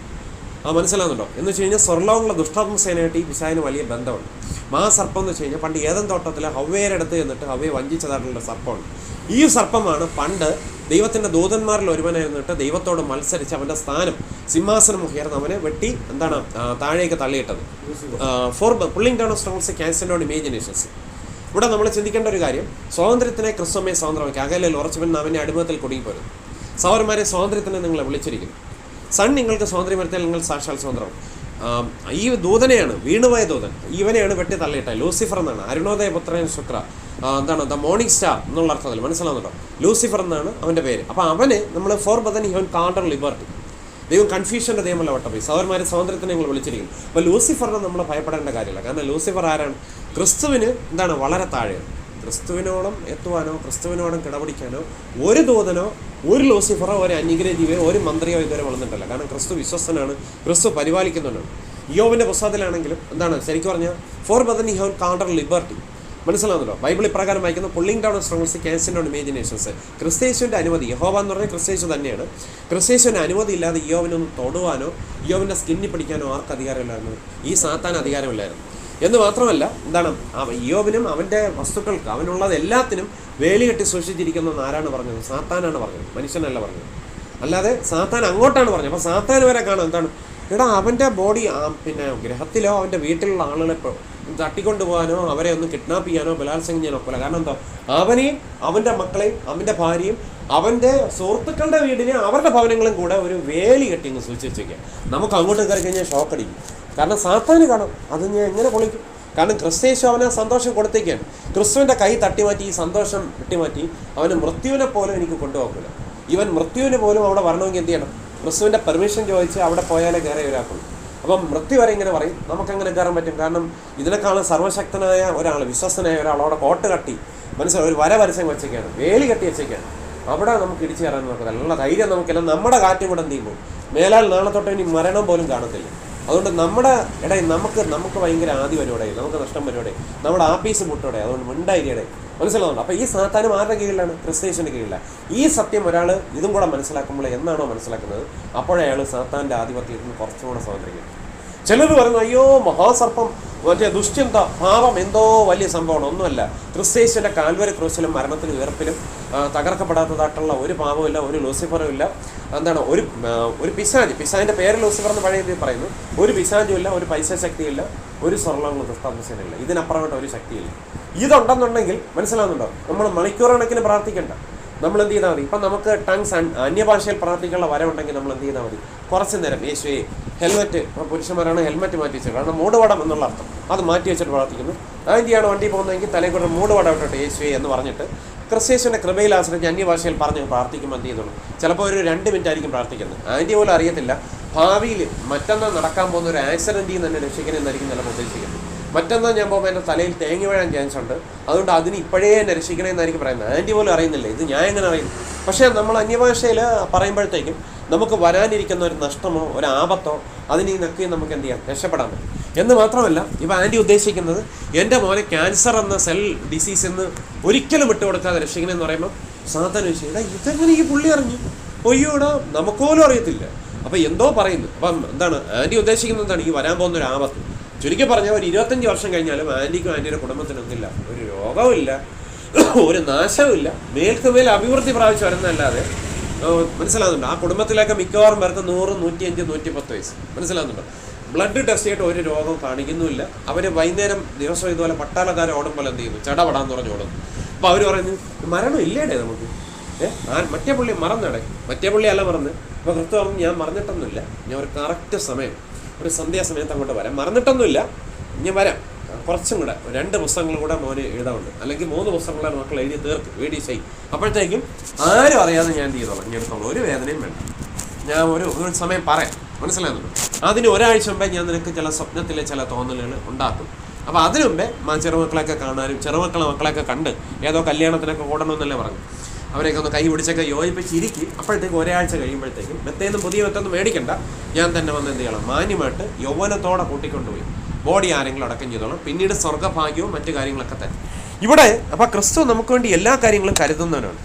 മനസ്സിലാകുന്നുണ്ടോ? എന്ന് വെച്ച് കഴിഞ്ഞാൽ സ്വർലോകമുള്ള ദുഷ്ടാത്മസേനയായിട്ട് ഈ പിശാചിന് വലിയ ബന്ധമുണ്ട്. മഹാസർപ്പം എന്ന് വെച്ച് കഴിഞ്ഞാൽ പണ്ട് ഏതൻ തോട്ടത്തിൽ ഹവ്വയുടെ അടുത്ത് ചെന്നിട്ട് ഹവ്വയെ വഞ്ചിച്ചതായിട്ടുള്ള സർപ്പമാണ്. ഈ സർപ്പമാണ് പണ്ട് ദൈവത്തിൻ്റെ ദൂതന്മാരിൽ ഒരുവനായിരുന്നിട്ട് ദൈവത്തോട് മത്സരിച്ച് അവൻ്റെ സ്ഥാനം സിംഹാസനം ഉയർന്ന് അവനെ വെട്ടി താഴേക്ക് തള്ളിയിട്ടത്. For pulling down of strongholds ക്യാൻസൽ ഡൗൺ ഇമേജിനേഷൻസ്. ഇവിടെ നമ്മൾ ചിന്തിക്കേണ്ട ഒരു കാര്യം, സ്വാതന്ത്ര്യത്തിനെ ക്രിസ്തുമേ സ്വാതന്ത്ര്യമാക്കി അകലിൽ ഉറച്ചുവൻ അവൻ്റെ അടിമത്തിൽ കുടുങ്ങിപ്പോരുന്നു. സഹോദരന്മാരെ, സ്വാതന്ത്ര്യത്തിന് നിങ്ങളെ വിളിച്ചിരിക്കുന്നു. സൺ നിങ്ങൾക്ക് സ്വാതന്ത്ര്യം വരുത്തിയാൽ നിങ്ങൾ സാക്ഷാൽ സ്വതന്ത്രം. ഈ ദൂതനെയാണ്, വീണുപോയ ദൂതൻ, ഇവനെയാണ് വെട്ടി തള്ളിയിട്ടത്. ലൂസിഫർ എന്നാണ്, അരുണോദയ പുത്രൻ ശുക്ര, ദ മോർണിംഗ് സ്റ്റാർ എന്നുള്ള അർത്ഥത്തിൽ, മനസ്സിലാവുന്നുണ്ടോ? ലൂസിഫർ എന്നാണ് അവൻ്റെ പേര്. അപ്പോൾ അവനെ നമ്മൾ ഫോർ ബദൻ ഹ്യൂൻ കാണ്ടർ ലിബർട്ടി, ദൈവം കൺഫ്യൂഷൻ്റെ നിയമമല്ല വട്ടപ്പോയി. സഹോദരന്മാരെ, സ്വാതന്ത്ര്യത്തിന് നിങ്ങൾ വിളിച്ചിരിക്കുന്നു. അപ്പോൾ ലൂസിഫറിനെ നമ്മൾ ഭയപ്പെടേണ്ട കാര്യമില്ല. കാരണം ലൂസിഫർ ആരാണ്? ക്രിസ്തുവിന് വളരെ താഴെയാണ്. ക്രിസ്തുവിനോളം എത്തുവാനോ ക്രിസ്തുവിനോളം കിടപിടിക്കാനോ ഒരു ദൂതനോ ഒരു ലൂസിഫറോ ഒരു അന്യഗ്രഹജീവിയോ ഒരു മന്ത്രിയോ ഇതുവരെ വളർന്നിട്ടില്ല. കാരണം ക്രിസ്തു വിശ്വസ്തനാണ്, ക്രിസ്തു പരിപാലിക്കുന്നവനാണ്. യോബിൻ്റെ പുസ്തകത്തിലാണെങ്കിലും എന്താണ് ശരിക്കും പറഞ്ഞാൽ ഫോർ ബദൻ ഹി ഹാവ് കാണ്ടർ ലിബർട്ടി. മനസ്സിലാവുന്നല്ലോ. ബൈബിൾ ഇപ്രകാരം വായിക്കുന്നു, പുള്ളിങ് ഡൗൺ സ്ട്രോങ്സ് ക്യാൻസൽ ഡൗൺ ഇമാജിനേഷൻസ്. ക്രിസ്തേശുവിൻ്റെ അനുമതി, യഹോവ എന്ന് പറഞ്ഞാൽ ക്രിസ്തേശു തന്നെയാണ്. ക്രിസ്തേശുവിൻ്റെ അനുമതി ഇല്ലാതെ യോബിനൊന്ന് തൊടുവാനോ യോബിൻ്റെ സ്കിന്നി പിടിക്കാനോ ആർക്ക് അധികാരമില്ലായിരുന്നു? ഈ സാത്താൻ അധികാരമില്ലായിരുന്നു. എന്ന് മാത്രമല്ല എന്താണ്, യോബിനും അവൻ്റെ വസ്തുക്കൾക്ക് അവനുള്ളത് എല്ലാത്തിനും വേലി കെട്ടി സൂക്ഷിച്ചിരിക്കുന്നു ആരാണ് പറഞ്ഞത്? സാത്താനാണ് പറഞ്ഞത്, മനുഷ്യനല്ല പറഞ്ഞത്. അല്ലാതെ സാത്താൻ അങ്ങോട്ടാണ് പറഞ്ഞത്. അപ്പോൾ സാത്താൻ വരെ കാണാം എന്താണ്, എടാ അവൻ്റെ ബോഡി പിന്നെ ഗ്രഹത്തിലോ അവൻ്റെ വീട്ടിലുള്ള ആളുകളെ തട്ടിക്കൊണ്ടു പോകാനോ അവരെ ഒന്ന് കിഡ്നാപ്പ് ചെയ്യാനോ ബലാത്സംഗം ചെയ്യാനോ ഒക്കില്ല. കാരണം എന്താ, അവനെയും അവൻ്റെ മക്കളെയും അവൻ്റെ ഭാര്യയും അവൻ്റെ സുഹൃത്തുക്കളുടെ വീടിനെയും അവരുടെ ഭവനങ്ങളും കൂടെ ഒരു വേലി കെട്ടി അങ്ങ് സൂക്ഷിച്ച് വയ്ക്കുക. നമുക്ക് അങ്ങോട്ട് കയറി കഴിഞ്ഞാൽ ഷോക്കടിക്കും. കാരണം സാത്താന് കാണും, അത് ഞാൻ എങ്ങനെ പൊളിക്കും? കാരണം ക്രിസ്തേശു അവന് സന്തോഷം കൊടുത്തേക്കാണ്. ക്രിസ്തുവിൻ്റെ കൈ തട്ടിമാറ്റി ഈ സന്തോഷം വെട്ടിമാറ്റി അവന് മൃത്യുവിനെ പോലും എനിക്ക് കൊണ്ടുപോകില്ല. ഇവൻ മൃത്യുവിന് പോലും അവിടെ വരണമെങ്കിൽ എന്ത് ചെയ്യണം? ക്രിസ്തുവിൻ്റെ പെർമിഷൻ ചോദിച്ച് അവിടെ പോയാലേ കയറി ഒരാക്കുള്ളൂ. അപ്പം മൃത്യു വരെ ഇങ്ങനെ പറയും, നമുക്കങ്ങനെ കയറാൻ പറ്റും. കാരണം ഇതിനേക്കാളും സർവ്വശക്തനായ ഒരാൾ, വിശ്വസ്തനായ ഒരാൾ അവിടെ കോട്ട് കട്ടി മനസ്സിലായി ഒരു വര വരച്ചങ്ങ് വെച്ചേക്കാണ്, വേലി കെട്ടി വെച്ചേക്കാണ്. അവിടെ നമുക്ക് ഇടിച്ചു കയറാൻ നോക്കുന്നത് നല്ല ധൈര്യം നമുക്കില്ല. നമ്മുടെ കാറ്റും കൂടെ എന്ത് ചെയ്യുമ്പോൾ മേലാൽ നാളെ തൊട്ട് ഇനി മരണം പോലും കാണത്തില്ല. അതുകൊണ്ട് നമ്മുടെ ഇടയിൽ നമുക്ക് ഭയങ്കര ആദ്യ പരിപാടി, നമുക്ക് നഷ്ടം പരിപാടി, നമ്മുടെ ആപ്പീസ് മുട്ടോടെ. അതുകൊണ്ട് മിണ്ടായിരിയുടെ മനസ്സിലാവുന്നുണ്ട്. അപ്പോൾ ഈ സാത്താനും ആരുടെ കീഴിലാണ്? ക്രിസ്തേശുവിൻ്റെ കീഴിലാണ്. ഈ സത്യം ഒരാൾ ഇതും കൂടെ മനസ്സിലാക്കുമ്പോൾ എന്നാണോ മനസ്സിലാക്കുന്നത്, അപ്പോഴേ അയാൾ സാത്താൻ്റെ ആധിപത്യത്തിൽ നിന്ന് കുറച്ചുകൂടെ സ്വാതന്ത്ര്യം കിട്ടും. ചിലർ പറയുന്നു, അയ്യോ മഹാസർപ്പം, മറ്റേ ദുശ്ചിന്ത, പാപം എന്തോ വലിയ സംഭവമാണ്. ഒന്നുമല്ല. ക്രിസ്തേശുവിൻ്റെ കാൽവരി ക്രൂശിലും മരണത്തിലും ഉയർപ്പിലും തകർക്കപ്പെടാത്തതായിട്ടുള്ള ഒരു പാപമില്ല, ഒരു ലൂസിഫറും ഇല്ല. എന്താണ്, ഒരു പിശാചിൻ്റെ പേര് ലൂസിഫർ എന്ന് പഴയ രീതിയിൽ പറയുന്നു. ഒരു പിശാചും ഇല്ല, ഒരു പൈസ ശക്തിയില്ല, ഒരു സ്വർണ്ണങ്ങളും ദുഷ്ടാദൃശ്യമില്ല. ഇതിനപ്പുറമായിട്ട് ഒരു ശക്തിയില്ല. ഇതുണ്ടെന്നുണ്ടെങ്കിൽ മനസ്സിലാവുന്നുണ്ടോ, നമ്മൾ മണിക്കൂർ കണക്കിന് പ്രാർത്ഥിക്കേണ്ട. നമ്മൾ എന്ത് ചെയ്താൽ മതി? ഇപ്പം നമുക്ക് ടങ്സ് അന്യഭാഷയിൽ പ്രാർത്ഥിക്കാനുള്ള വരവുണ്ടെങ്കിൽ നമ്മൾ എന്ത് ചെയ്താൽ മതി? കുറച്ച് നേരം യേശുവേ ഹെൽമെറ്റ്, പുരുഷന്മാരാണ് ഹെൽമെറ്റ് മാറ്റി വെച്ചത്, കാരണം മൂടുപടം എന്നുള്ള അർത്ഥം അത് മാറ്റി വെച്ചിട്ട് പ്രാർത്ഥിക്കുന്നു. ആൻറ്റിയാണ് വണ്ടി പോകുന്നതെങ്കിൽ തലയിൽ കൂടെ മൂടുപടം ഇട്ടിട്ട് യേശുവേ എന്ന് പറഞ്ഞിട്ട് ക്രിസ്തേശുവിൻ്റെ കൃപയിൽ ആശ്രയിച്ച് അന്യഭാഷയിൽ പറഞ്ഞ് പ്രാർത്ഥിക്കുമ്പോൾ എന്ത് ചെയ്തോളൂ, ചിലപ്പോൾ ഒരു 2 മിനിറ്റ് ആയിരിക്കും പ്രാർത്ഥിക്കുന്നത്. ആൻറ്റി പോലും അറിയത്തില്ല ഭാവിയിൽ മറ്റന്നാൾ നടക്കാൻ പോകുന്ന ഒരു ആക്സിഡൻറ്റിൽ നിന്ന് തന്നെ രക്ഷിക്കണമെന്നായിരിക്കും ചിലപ്പോൾ ഉദ്ദേശിക്കുന്നത്. മറ്റന്നാൾ ഞാൻ പോകുമ്പോൾ എൻ്റെ തലയിൽ തേങ്ങ വീഴാൻ ചാൻസ് ഉണ്ട്, അതുകൊണ്ട് അതിന് ഇപ്പോഴേ എന്നെ രക്ഷിക്കണമെന്നായിരിക്കും പറയുന്നത്. ആൻറ്റി പോലും അറിയുന്നില്ല, ഇത് ഞാൻ എങ്ങനെ അറിയുന്നു? പക്ഷേ നമ്മൾ അന്യഭാഷയിൽ പറയുമ്പോഴത്തേക്കും നമുക്ക് വരാനിരിക്കുന്ന ഒരു നഷ്ടമോ ഒരു ആപത്തോ അതിന് നിന്നൊക്കെ നമുക്ക് എന്ത് ചെയ്യാം, രക്ഷപ്പെടാൻ പറ്റും. എന്ന് മാത്രമല്ല, ഇപ്പോൾ ആൻറ്റി ഉദ്ദേശിക്കുന്നത് എൻ്റെ മോനെ ക്യാൻസർ എന്ന സെൽ ഡിസീസ് എന്ന് ഒരിക്കലും വിട്ടുകൊടുക്കാതെ രക്ഷിക്കണമെന്ന് പറയുമ്പോൾ സാധാരണ വിഷയം, ഇടാ ഇതെങ്ങനെ ഈ പുള്ളി അറിഞ്ഞു? ഒയ്യോടാ നമുക്ക് പോലും അറിയത്തില്ല. അപ്പോൾ എന്തോ പറയുന്നു. അപ്പം എന്താണ് ആൻറ്റി ഉദ്ദേശിക്കുന്നത്? എന്താണ് ഈ വരാൻ പോകുന്ന ഒരു ആപത്ത്? ചുരുക്കി പറഞ്ഞാൽ ഒരു 25 വർഷം കഴിഞ്ഞാലും ആൻറ്റിക്കും ആൻറ്റിയുടെ കുടുംബത്തിനൊന്നില്ല, ഒരു രോഗമില്ല, ഒരു നാശവുമില്ല, മേൽക്കുമേൽ അഭിവൃദ്ധി പ്രാപിച്ച് വരുന്നതല്ലാതെ. മനസ്സിലാകുന്നുണ്ട്? ആ കുടുംബത്തിലൊക്കെ മിക്കവാറും പേർക്ക് 100, 105, 110 വയസ്സ്. മനസ്സിലാകുന്നുണ്ടോ? ബ്ലഡ് ടെസ്റ്റ് ചെയ്തിട്ട് ഒരു രോഗം കാണിക്കുന്നുമില്ല. അവർ വൈകുന്നേരം ദിവസം ഇതുപോലെ പട്ടാളക്കാരെ ഓടുമ്പോൾ എന്ത് ചെയ്യുന്നു, ചടപടാന്ന് പറഞ്ഞ് ഓടുന്നു. അപ്പോൾ അവർ പറയുന്നു മരണം ഇല്ലേടേ നമുക്ക്. മറ്റേ പുള്ളി മറന്നടേ, മറ്റേ പുള്ളി അല്ല മറന്ന്. അപ്പോൾ കൃത്യം പറഞ്ഞു, ഞാൻ മറന്നിട്ടൊന്നുമില്ല, ഞാൻ ഒരു കറക്റ്റ് സമയം, ഒരു സന്ധ്യാസമയത്ത് അങ്ങോട്ട് വരാം, മറന്നിട്ടൊന്നുമില്ല, ഞാൻ വരാം. കുറച്ചും കൂടെ 2 പുസ്തകങ്ങളും കൂടെ മോന് എഴുതാറുണ്ട്, അല്ലെങ്കിൽ 3 പുസ്തകങ്ങളാണ് മക്കൾ എഴുതി തീർക്ക് വീഡിയോ ചെയ്യും. അപ്പോഴത്തേക്കും ആരും അറിയാതെ ഞാൻ എന്ത് ചെയ്തോളാം, ഞാൻ എടുത്തോളാം, ഒരു വേദനയും വേണ്ട, ഞാൻ ഒരു സമയം പറയാം. മനസ്സിലാകുന്നുണ്ട്? അതിന് ഒരാഴ്ച മുമ്പേ ഞാൻ നിനക്ക് ചില സ്വപ്നത്തിലെ ചില തോന്നലുകൾ ഉണ്ടാക്കും. അപ്പോൾ അതിനു മുമ്പേ ചെറുമക്കളെയൊക്കെ കാണാനും മക്കളെയൊക്കെ കണ്ട് ഏതോ കല്യാണത്തിനൊക്കെ ഓടണമെന്നല്ലേ പറഞ്ഞു. അവരെയൊക്കെ ഒന്ന് കൈ പിടിച്ചൊക്കെ യോജിപ്പിച്ചിരിക്കും. അപ്പോഴത്തേക്കും ഒരാഴ്ച കഴിയുമ്പോഴത്തേക്കും മെത്തേന്നും പുതിയ മെത്തൊന്നും മേടിക്കണ്ട, ഞാൻ തന്നെ വന്ന് എന്ത് ചെയ്യണം, മാന്യമായിട്ട് യൗവനത്തോടെ കൂട്ടിക്കൊണ്ടുപോയി ബോഡി ആരെങ്കിലും അടക്കം ചെയ്തോളാം. പിന്നീട് സ്വർഗ്ഗഭാഗ്യവും മറ്റു കാര്യങ്ങളൊക്കെ തന്നെ ഇവിടെ. അപ്പോൾ ക്രിസ്തു നമുക്ക് വേണ്ടി എല്ലാ കാര്യങ്ങളും കരുതുന്നവനാണ്.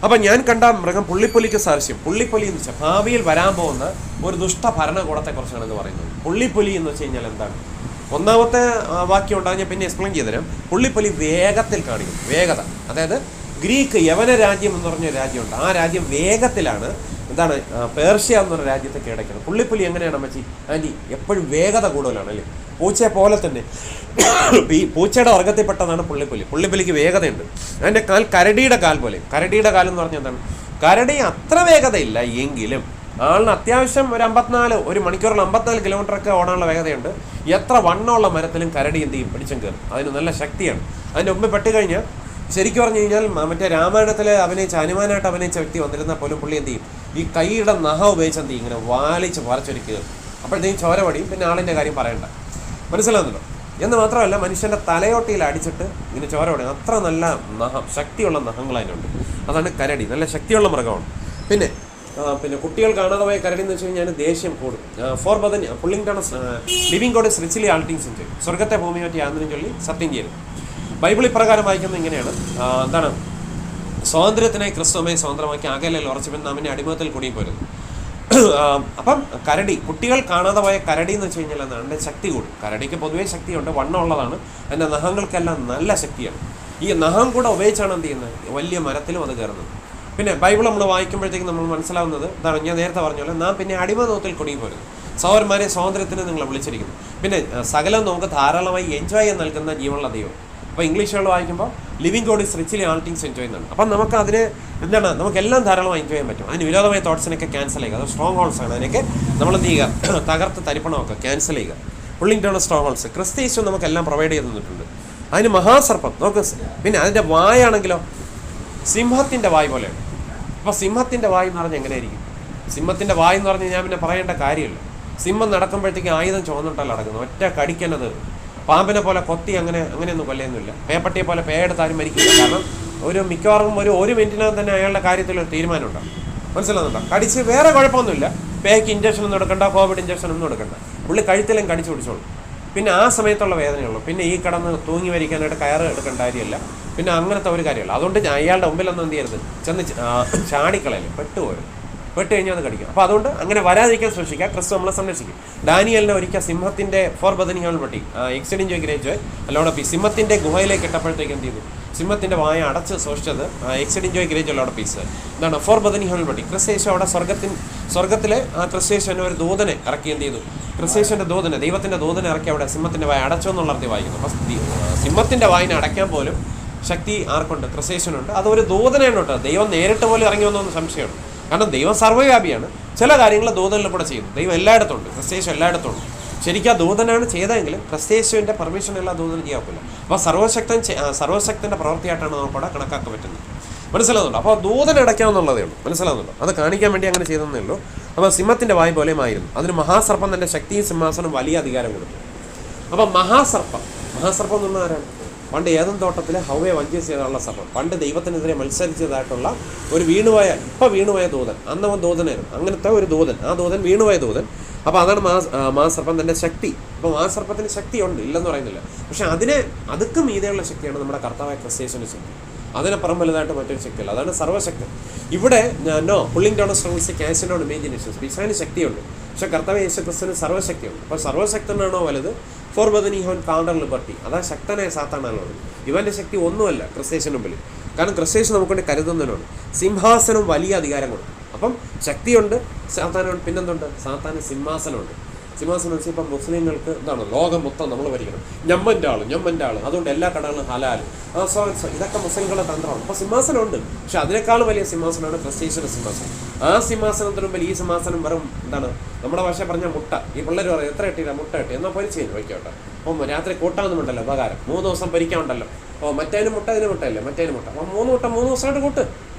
അപ്പം ഞാൻ കണ്ട മൃഗം പുള്ളിപ്പൊലിക്ക് സാദൃശ്യം. പുള്ളിപ്പൊലി എന്ന് വെച്ചാൽ ഭാവിയിൽ വരാൻ പോകുന്ന ഒരു ദുഷ്ട ഭരണകൂടത്തെക്കുറിച്ചാണ് എന്ന് പറയുന്നത്. പുള്ളിപ്പൊലി എന്ന് വെച്ച് കഴിഞ്ഞാൽ എന്താണ്? ഒന്നാമത്തെ വാക്യം ഉണ്ടാകും, ഞാൻ പിന്നെ എക്സ്പ്ലെയിൻ ചെയ്തു തരാം. പുള്ളിപ്പൊലി വേഗത്തിൽ കാണിക്കും, വേഗത. അതായത് ഗ്രീക്ക് യവന രാജ്യം എന്ന് പറഞ്ഞൊരു രാജ്യമുണ്ട്, ആ രാജ്യം വേഗത്തിലാണ് എന്താണ് പേർഷ്യ എന്നൊരു രാജ്യത്തെ കീഴടക്കുന്നത്. പുള്ളിപ്പൊലി എങ്ങനെയാണ് അമ്മച്ചി? ആൻറ്റി എപ്പോഴും വേഗത കൂടുതലാണ് അല്ലേ? പൂച്ചയെ പോലെ തന്നെ ഈ പൂച്ചയുടെ വർഗത്തിൽപ്പെട്ടതാണ് പുള്ളിപ്പൊലി. പുള്ളിപ്പൊലിക്ക് വേഗതയുണ്ട്. അതിൻ്റെ കാൽ കരടിയുടെ കാൽ പോലെ. കരടിയുടെ കാലം എന്ന് പറഞ്ഞാൽ എന്താണ്? കരടി അത്ര വേഗതയില്ല എങ്കിലും ആളിന് അത്യാവശ്യം ഒരു മണിക്കൂറിൽ 54 കിലോമീറ്ററൊക്കെ ഓടാനുള്ള വേഗതയുണ്ട്. എത്ര വണ്ണമുള്ള മരത്തിലും കരടി എന്ത് ചെയ്യും, പിടിച്ചും കയറും. അതിന് നല്ല ശക്തിയാണ്. അതിൻ്റെ മുമ്പ് പെട്ടുകഴിഞ്ഞാൽ ശരിക്കും പറഞ്ഞു കഴിഞ്ഞാൽ മറ്റേ രാമായണത്തിൽ ഹനുമാനായിട്ട് അഭിനയിച്ച വ്യക്തി വന്നിരുന്നാൽ പോലും പുള്ളി എന്ത് ചെയ്യും, ഈ കൈയുടെ നഖം ഉപയോഗിച്ച് എന്ത് ചെയ്യും, ഇങ്ങനെ വരച്ചൊരു കയറും. അപ്പോഴത്തേക്കും ചോര പടിയും, പിന്നെ ആളിൻ്റെ കാര്യം പറയണ്ട. മനസ്സിലാകുന്നുണ്ടോ? എന്ന് മാത്രമല്ല മനുഷ്യൻ്റെ തലയോട്ടിയിൽ അടിച്ചിട്ട് ഇങ്ങനെ ചോര ഓടുക. അത്ര നല്ല നഖം, ശക്തിയുള്ള നഖങ്ങൾ അതിനുണ്ട്. അതാണ് കരടി, നല്ല ശക്തിയുള്ള മൃഗമാണ്. പിന്നെ കുട്ടികൾ കാണാതെ പോയ കരടി എന്ന് വെച്ച് കഴിഞ്ഞാൽ ദേഷ്യം കൂടും. For brethren pulling down living God is richly all things സെഞ്ചുറി, സ്വർഗത്തെ ഭൂമി പറ്റി ആന്തരം ചൊല്ലി സത്യം ചെയ്യരുത്. ബൈബിൾ ഇപ്രകാരം വായിക്കുന്നത് ഇങ്ങനെയാണ്, എന്താണ്, സ്വാതന്ത്ര്യത്തിനായി ക്രിസ്തുവെ സ്വതന്ത്രമാക്കി അകലിൽ ഉറച്ചുപിൻ നാമിനെ അടിമത്തിൽ കുടുങ്ങിപ്പോരുന്നു. അപ്പം കരടി, കുട്ടികൾ കാണാതെ പോയ കരടി എന്ന് വെച്ച് കഴിഞ്ഞാൽ എന്താണ്, അതിൻ്റെ ശക്തി കൂടും. കരടിക്ക് പൊതുവേ ശക്തിയുണ്ട്, വണ്ണം ഉള്ളതാണ്, അതിൻ്റെ നഖങ്ങൾക്കെല്ലാം നല്ല ശക്തിയാണ്. ഈ നഖം കൂടെ ഉപയോഗിച്ചാണ് എന്ത് ചെയ്യുന്നത്, വലിയ മരത്തിലും അത് കയറുന്നത്. പിന്നെ ബൈബിൾ നമ്മൾ വായിക്കുമ്പോഴത്തേക്കും നമ്മൾ മനസ്സിലാവുന്നത് ഇതാണ്, ഞാൻ നേരത്തെ പറഞ്ഞ പോലെ നാം പിന്നെ അടിമനോത്തിൽ കുടുങ്ങിപ്പോരുന്നു. സഹോദരന്മാരെ, സ്വാതന്ത്ര്യത്തിന് നിങ്ങളെ വിളിച്ചിരിക്കുന്നു. പിന്നെ സകലം നമുക്ക് ധാരാളമായി എൻജോയ് ചെയ്യാൻ നൽകുന്ന ജീവനുള്ള ദൈവം. അപ്പോൾ ഇംഗ്ലീഷുകൾ വായിക്കുമ്പോൾ living God is richly all things enjoy എന്നാണ്. അപ്പം നമുക്ക് അതിന് എന്താണ്, നമുക്കെല്ലാം ധാരാളമായി എൻജോയ് ചെയ്യാൻ പറ്റും. അതിന് വിരോധമായ തോട്ട്സിനൊക്കെ ക്യാൻസൽ ചെയ്യുക. അത് സ്ട്രോങ് ഹോൾസ് ആണ്, അതിനൊക്കെ നമ്മൾ എന്ത് ചെയ്യുക, തകർത്ത് തരിപ്പണമൊക്കെ ക്യാൻസൽ ചെയ്യുക. പുള്ളിംഗ് ഡൗൺ സ്ട്രോങ് ഹോൾസ് ക്രിസ്തീശു നമുക്കെല്ലാം പ്രൊവൈഡ് ചെയ്ത് തന്നിട്ടുണ്ട്. അതിന് മഹാസർപ്പം നമുക്ക്, പിന്നെ അതിൻ്റെ വായാണെങ്കിലോ സിംഹത്തിൻ്റെ വായ് പോലെയാണ്. അപ്പോൾ സിംഹത്തിൻ്റെ വായ് എന്ന് പറഞ്ഞാൽ എങ്ങനെയായിരിക്കും? സിംഹത്തിൻ്റെ വായ് എന്ന് പറഞ്ഞാൽ ഞാൻ പിന്നെ പറയേണ്ട കാര്യമില്ല. സിംഹം നടക്കുമ്പോഴത്തേക്ക് ആയുധം ചുവന്നിട്ടല്ല നടക്കുന്നത്, ഒറ്റ കടിക്കണത്. പാമ്പിനെ പോലെ കൊത്തി അങ്ങനെയൊന്നും കൊല്ലുന്നില്ല. പേപ്പട്ടിയെ പോലെ പേയെടുത്താരും മരിക്കില്ല. കാരണം മിക്കവാറും ഒരു മിനിറ്റിനകം തന്നെ അയാളുടെ കാര്യത്തിൽ ഒരു തീരുമാനം ഉണ്ടാകും. മനസ്സിലാകുന്നുണ്ടോ? കടിച്ച് വേറെ കുഴപ്പമൊന്നുമില്ല, പേയ്ക്ക് ഇഞ്ചക്ഷൻ ഒന്നും എടുക്കണ്ട, കോവിഡ് ഇഞ്ചക്ഷൻ ഒന്നും എടുക്കണ്ട, പുള്ളി കഴുത്തിലും കടിച്ചു പിടിച്ചോളൂ. പിന്നെ ആ സമയത്തുള്ള വേദനയുള്ളൂ. പിന്നെ ഈ കടന്ന് തൂങ്ങി വരിക്കാനായിട്ട് കയറ് എടുക്കേണ്ട കാര്യമില്ല. പിന്നെ അങ്ങനത്തെ ഒരു കാര്യമല്ല. അതുകൊണ്ട് അയാളുടെ മുമ്പിലൊന്നും എന്ത് ചെയ്യരുത്, ചെന്ന് ചാടിക്കളയല്ലേ, പെട്ട് കഴിഞ്ഞാൽ അത് കടിക്കും. അപ്പോൾ അതുകൊണ്ട് അങ്ങനെ വരാതിരിക്കാൻ സൂക്ഷിക്കുക. ക്രിസ്തു നമ്മളെ സംരക്ഷിക്കും. ഡാനിയലിനെ ഒരിക്കൽ സിംഹത്തിൻ്റെ ഫോർ ബദനികൾ പറ്റി എക്സിഡൻറ്റ് ചോദിക്കുന്നേച്ച് അല്ലോടൊപ്പി സിംഹത്തിൻ്റെ ഗുഹയിലേക്ക് ഇട്ടപ്പോഴത്തേക്ക് എന്ത് ചെയ്തു, സിംഹത്തിൻ്റെ വായ അടച്ച് സൂക്ഷിച്ചത് എക്സിഡൻറ്റ് ഗ്രേജ് അല്ലോടെ പീസ് എന്താണ്, ഫോർ ബദനികൾ പറ്റി. ക്രിസ്തേശു അവിടെ സ്വർഗത്തിലെ ആ ക്രിസ്തേശുവിനെ ഒരു ദൂതനെ ഇറക്കി എന്ത് ചെയ്തു, ക്രിസ്തേശുവിൻ്റെ ദൂതനെ, ദൈവത്തിൻ്റെ ദൂതനെ ഇറക്കി അവിടെ സിംഹത്തിൻ്റെ വായ അടച്ചു എന്നുള്ള അർത്ഥം വായിക്കുന്നു. അപ്പം സിംഹത്തിൻ്റെ വായിനെ അടയ്ക്കാൻ പോലും ശക്തി ആർക്കുണ്ട്? ക്രിസ്തേശുവിനുണ്ട്. അതൊരു ദൂതനാണ് കേട്ടോ. ദൈവം നേരിട്ട് പോലും ഇറങ്ങി വന്നൊന്ന് സംശയമാണ്. കാരണം ദൈവം സർവ്വവ്യാപിയാണ്. ചില കാര്യങ്ങൾ ദൂതനിൽ കൂടെ ചെയ്യുന്നു. ദൈവം എല്ലായിടത്തും ഉണ്ട്, ക്രിസ്തേശു എല്ലായിടത്തും ഉണ്ട്. ശരിക്കും ആ ദൂതനാണ് ചെയ്തതെങ്കിലും ക്രിസ്തേശുവിൻ്റെ പെർമിഷൻ എല്ലാ ദൂതനും ചെയ്യാൻ. അപ്പോൾ സർവശക്തൻ്റെ പ്രവൃത്തിയായിട്ടാണ് നമുക്കവിടെ കണക്കാക്കാൻ പറ്റുന്നത്. മനസ്സിലാകുന്നുണ്ടോ? അപ്പോൾ ദൂതൻ അടയ്ക്കാമെന്നുള്ളതേ ഉള്ളൂ. മനസ്സിലാകുന്നുണ്ടോ? അത് കാണിക്കാൻ വേണ്ടി അങ്ങനെ ചെയ്തതേ ഉള്ളൂ. അപ്പോൾ സിംഹത്തിൻ്റെ വായ് പോലെയുമായിരുന്നു. അതിന് മഹാസർപ്പം തൻ്റെ ശക്തിയും സിംഹാസനം വലിയ അധികാരം കൊടുത്തു. അപ്പോൾ മഹാസർപ്പം എന്ന് പറഞ്ഞാൽ ആരാണ്? പണ്ട് ഏദൻ തോട്ടത്തിൽ ഹവ്വയെ വഞ്ചിച്ച് ചെയ്തുള്ള സർപ്പം, പണ്ട് ദൈവത്തിനെതിരെ മത്സരിച്ചതായിട്ടുള്ള ഒരു വീണുപോയ ദൂതൻ. അന്നവൻ ദൂതനായിരുന്നു, അങ്ങനത്തെ ഒരു ദൂതൻ. ആ ദൂതൻ വീണുപോയ ദൂതൻ. അപ്പോൾ അതാണ് മഹാസർപ്പം തൻ്റെ ശക്തി. അപ്പോൾ മഹാസർപ്പത്തിന് ശക്തിയുണ്ട്, ഇല്ലെന്ന് പറയുന്നില്ല. പക്ഷെ അതുക്ക് മീതെയുള്ള ശക്തിയാണ് നമ്മുടെ കർത്താവായ ക്രിസ്തേശുവിൻ്റെ ശക്തി. അതിനപ്പുറം വലുതായിട്ട് മറ്റൊരു ശക്തിയല്ല. അതാണ് സർവ്വശക്തൻ. ഇവിടെ പുള്ളിംഗ് ഡൗൺ സ്ട്രോങ്സ് ക്യാൻസൽ ഡൗൺ ഇമേജിനേഷൻസ്, പിശാചിന് ശക്തിയുണ്ട്. പക്ഷെ കർത്താവ് യേശു ക്രിസ്തുവിന് സർവ്വശക്തിയുണ്ട്. അപ്പോൾ സർവ്വശക്തനാണോ വലുത്? ഫോർ ബദനി ഹോൻ കാണ്ടർ ലിബർട്ടി, അതാ ശക്തനായ സാത്താനാണുള്ളത്. ഇവൻ്റെ ശക്തി ഒന്നുമല്ല ക്രിസ്തേശന് മുമ്പിൽ. കാരണം ക്രിസ്തേശൻ നമുക്കൊണ്ട് കരുതുന്നതിനാണ്. സിംഹാസനം വലിയ അധികാരം കൊടുക്കും. അപ്പം ശക്തിയുണ്ട്, സാത്താനുണ്ട്. പിന്നെന്തുണ്ട്? സാത്താന് സിംഹാസനമുണ്ട്. സിംഹാസനം വെച്ചാൽ ഇപ്പം മുസ്ലിങ്ങൾക്ക് എന്താണ്, ലോകം മൊത്തം നമ്മൾ ഭരിക്കണം, ഞമ്മൻ്റെ ആൾ, അതുകൊണ്ട് എല്ലാ കടകളും ഹലാലും ഇതൊക്കെ മുസ്ലിങ്ങളുടെ തന്ത്രമാണ്. അപ്പോൾ സിംഹാസനമുണ്ട്. പക്ഷെ അതിനേക്കാളും വലിയ സിംഹാസനമാണ് ക്രിസ്തേശൻ്റെ സിംഹാസനം. ആ സിംഹാസനത്തിന് മുമ്പിൽ ഈ സിംഹാസനം വെറും എന്താണ്, നമ്മുടെ ഭാഷ പറഞ്ഞാൽ മുട്ട. ഈ പിള്ളേർ പറയും എത്ര കിട്ടിയില്ല, മുട്ട കിട്ടി എന്നാൽ പൊരിച്ച് കഴിഞ്ഞു വയ്ക്കോട്ടെ. അപ്പം രാത്രി കൂട്ടാവുന്നുണ്ടല്ലോ ഉപകാരം, 3 ദിവസം പൊരിക്കാനുണ്ടല്ലോ. അപ്പോൾ മറ്റേതിന് മുട്ട, ഇതിന് മുട്ടയല്ലേ, മറ്റേതിന് മുട്ട. അപ്പോൾ 3 മുട്ട 3 ദിവസമായിട്ട് കൂട്ട്,